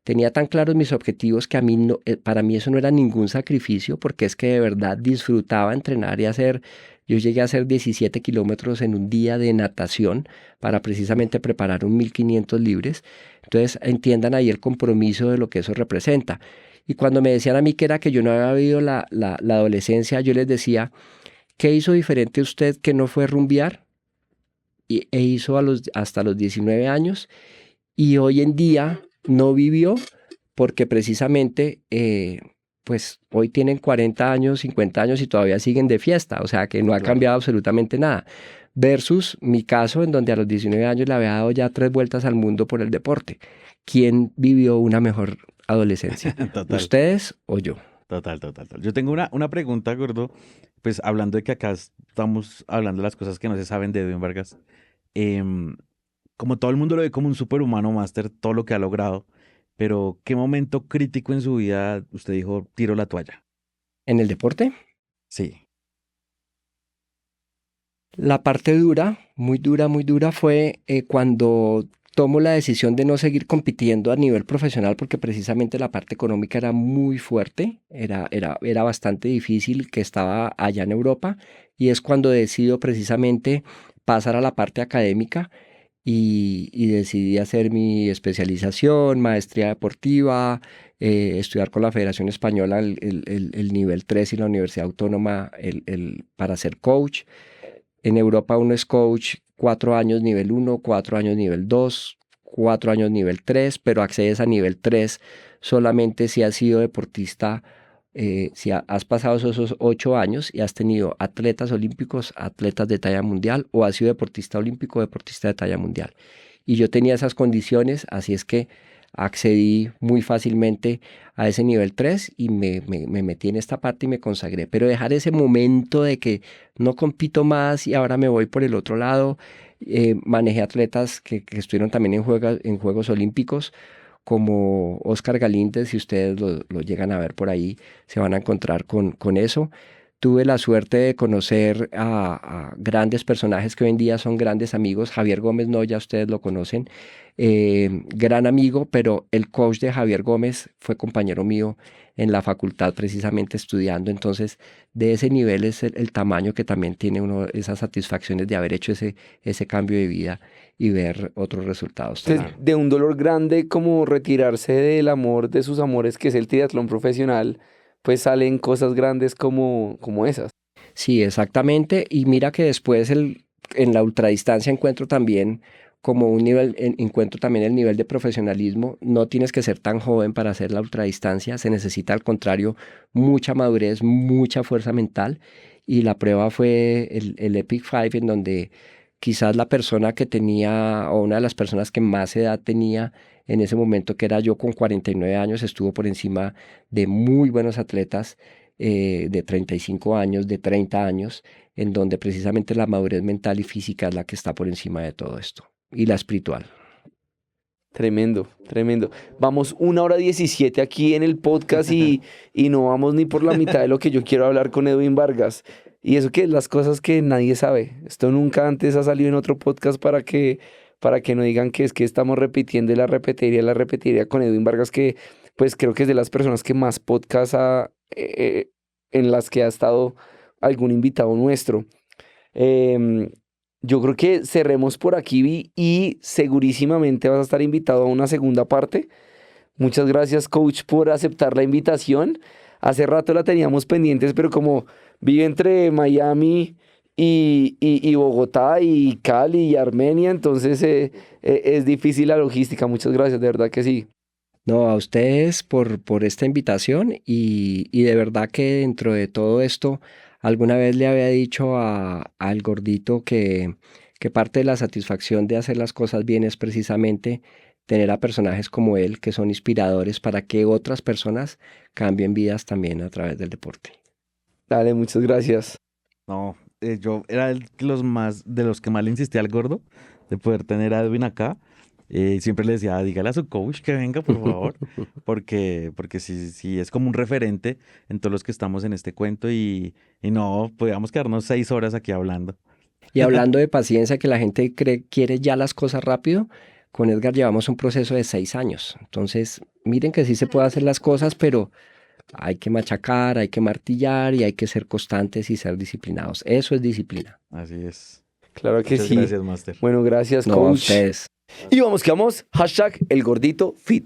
Speaker 4: Tenía tan claros mis objetivos que para mí eso no era ningún sacrificio, porque es que de verdad disfrutaba entrenar y yo llegué a hacer 17 kilómetros en un día de natación para precisamente preparar un 1500 libres. Entonces entiendan ahí el compromiso de lo que eso representa. Y cuando me decían a mí que era que yo no había vivido la adolescencia, yo les decía, ¿qué hizo diferente usted que no fue rumbear? E hizo hasta los 19 años, y hoy en día no vivió, porque precisamente pues hoy tienen 40 años, 50 años y todavía siguen de fiesta, o sea que no ha cambiado absolutamente nada, versus mi caso, en donde a los 19 años le había dado ya 3 vueltas al mundo por el deporte. ¿Quién vivió una mejor adolescencia? ¿Ustedes o yo?
Speaker 2: Total. Yo tengo una pregunta, gordo, pues hablando de que acá estamos hablando de las cosas que no se saben de Edwin Vargas. Como todo el mundo lo ve como un superhumano máster, todo lo que ha logrado, pero ¿qué momento crítico en su vida usted dijo, tiro la toalla?
Speaker 4: ¿En el deporte?
Speaker 2: Sí.
Speaker 4: La parte dura, muy dura fue cuando tomo la decisión de no seguir compitiendo a nivel profesional porque precisamente la parte económica era muy fuerte, era bastante difícil que estaba allá en Europa y es cuando decido precisamente pasar a la parte académica y decidí hacer mi especialización, maestría deportiva, estudiar con la Federación Española el nivel 3 y la Universidad Autónoma para ser coach. En Europa uno es coach 4 años nivel 1, 4 años nivel 2, 4 años nivel 3, pero accedes a nivel 3 solamente si has sido deportista, si has pasado esos 8 años y has tenido atletas olímpicos, atletas de talla mundial o has sido deportista olímpico, deportista de talla mundial. Y yo tenía esas condiciones, así es que accedí muy fácilmente a ese nivel 3 y me metí en esta parte y me consagré. Pero dejar ese momento de que no compito más y ahora me voy por el otro lado, manejé atletas que estuvieron también en Juegos Olímpicos, como Oscar Galíndez, si ustedes lo llegan a ver por ahí, se van a encontrar con eso. Tuve la suerte de conocer a grandes personajes que hoy en día son grandes amigos. Javier Gómez, no, ya ustedes lo conocen, gran amigo, pero el coach de Javier Gómez fue compañero mío en la facultad precisamente estudiando. Entonces, de ese nivel es el tamaño que también tiene uno, esas satisfacciones de haber hecho ese cambio de vida y ver otros resultados.
Speaker 3: Entonces, de un dolor grande como retirarse del amor de sus amores, que es el triatlón profesional, pues salen cosas grandes como esas.
Speaker 4: Sí, exactamente. Y mira que después en la ultradistancia encuentro también como un nivel, encuentro también el nivel de profesionalismo. No tienes que ser tan joven para hacer la ultradistancia, se necesita al contrario mucha madurez, mucha fuerza mental. Y la prueba fue el Epic 5, en donde quizás la persona que tenía, o una de las personas que más edad tenía en ese momento, que era yo con 49 años, estuvo por encima de muy buenos atletas de 35 años, de 30 años, en donde precisamente la madurez mental y física es la que está por encima de todo esto, y la espiritual.
Speaker 3: Tremendo, tremendo. Vamos 1:17 aquí en el podcast y no vamos ni por la mitad de lo que yo quiero hablar con Edwin Vargas. Y eso que las cosas que nadie sabe. Esto nunca antes ha salido en otro podcast para que no digan que es que estamos repitiendo y la repetiría con Edwin Vargas, que pues creo que es de las personas que más podcasts en las que ha estado algún invitado nuestro. Yo creo que cerremos por aquí, Vi, y segurísimamente vas a estar invitado a una segunda parte. Muchas gracias, coach, por aceptar la invitación. Hace rato la teníamos pendientes, pero como vive entre Miami y Bogotá y Cali y Armenia, entonces es difícil la logística. Muchas gracias, de verdad que sí.
Speaker 4: No, a ustedes por esta invitación y de verdad que dentro de todo esto, alguna vez le había dicho al gordito que parte de la satisfacción de hacer las cosas bien es precisamente tener a personajes como él que son inspiradores para que otras personas cambien vidas también a través del deporte.
Speaker 3: Dale, muchas gracias.
Speaker 2: No, yo era de los que más le insistía al gordo de poder tener a Edwin acá. Siempre le decía, dígale a su coach que venga, por favor, porque sí es como un referente en todos los que estamos en este cuento y no, podíamos quedarnos 6 horas aquí hablando.
Speaker 4: Y hablando de paciencia, que la gente quiere ya las cosas rápido, con Edgar llevamos un proceso de 6 años. Entonces, miren que sí se puede hacer las cosas, pero hay que machacar, hay que martillar y hay que ser constantes y ser disciplinados. Eso es disciplina.
Speaker 2: Así es.
Speaker 3: Claro que
Speaker 2: Muchas
Speaker 3: sí.
Speaker 2: gracias, Master.
Speaker 3: Bueno, gracias,
Speaker 4: No, a
Speaker 3: coach.
Speaker 4: ustedes.
Speaker 3: Y vamos, #elgorditofit.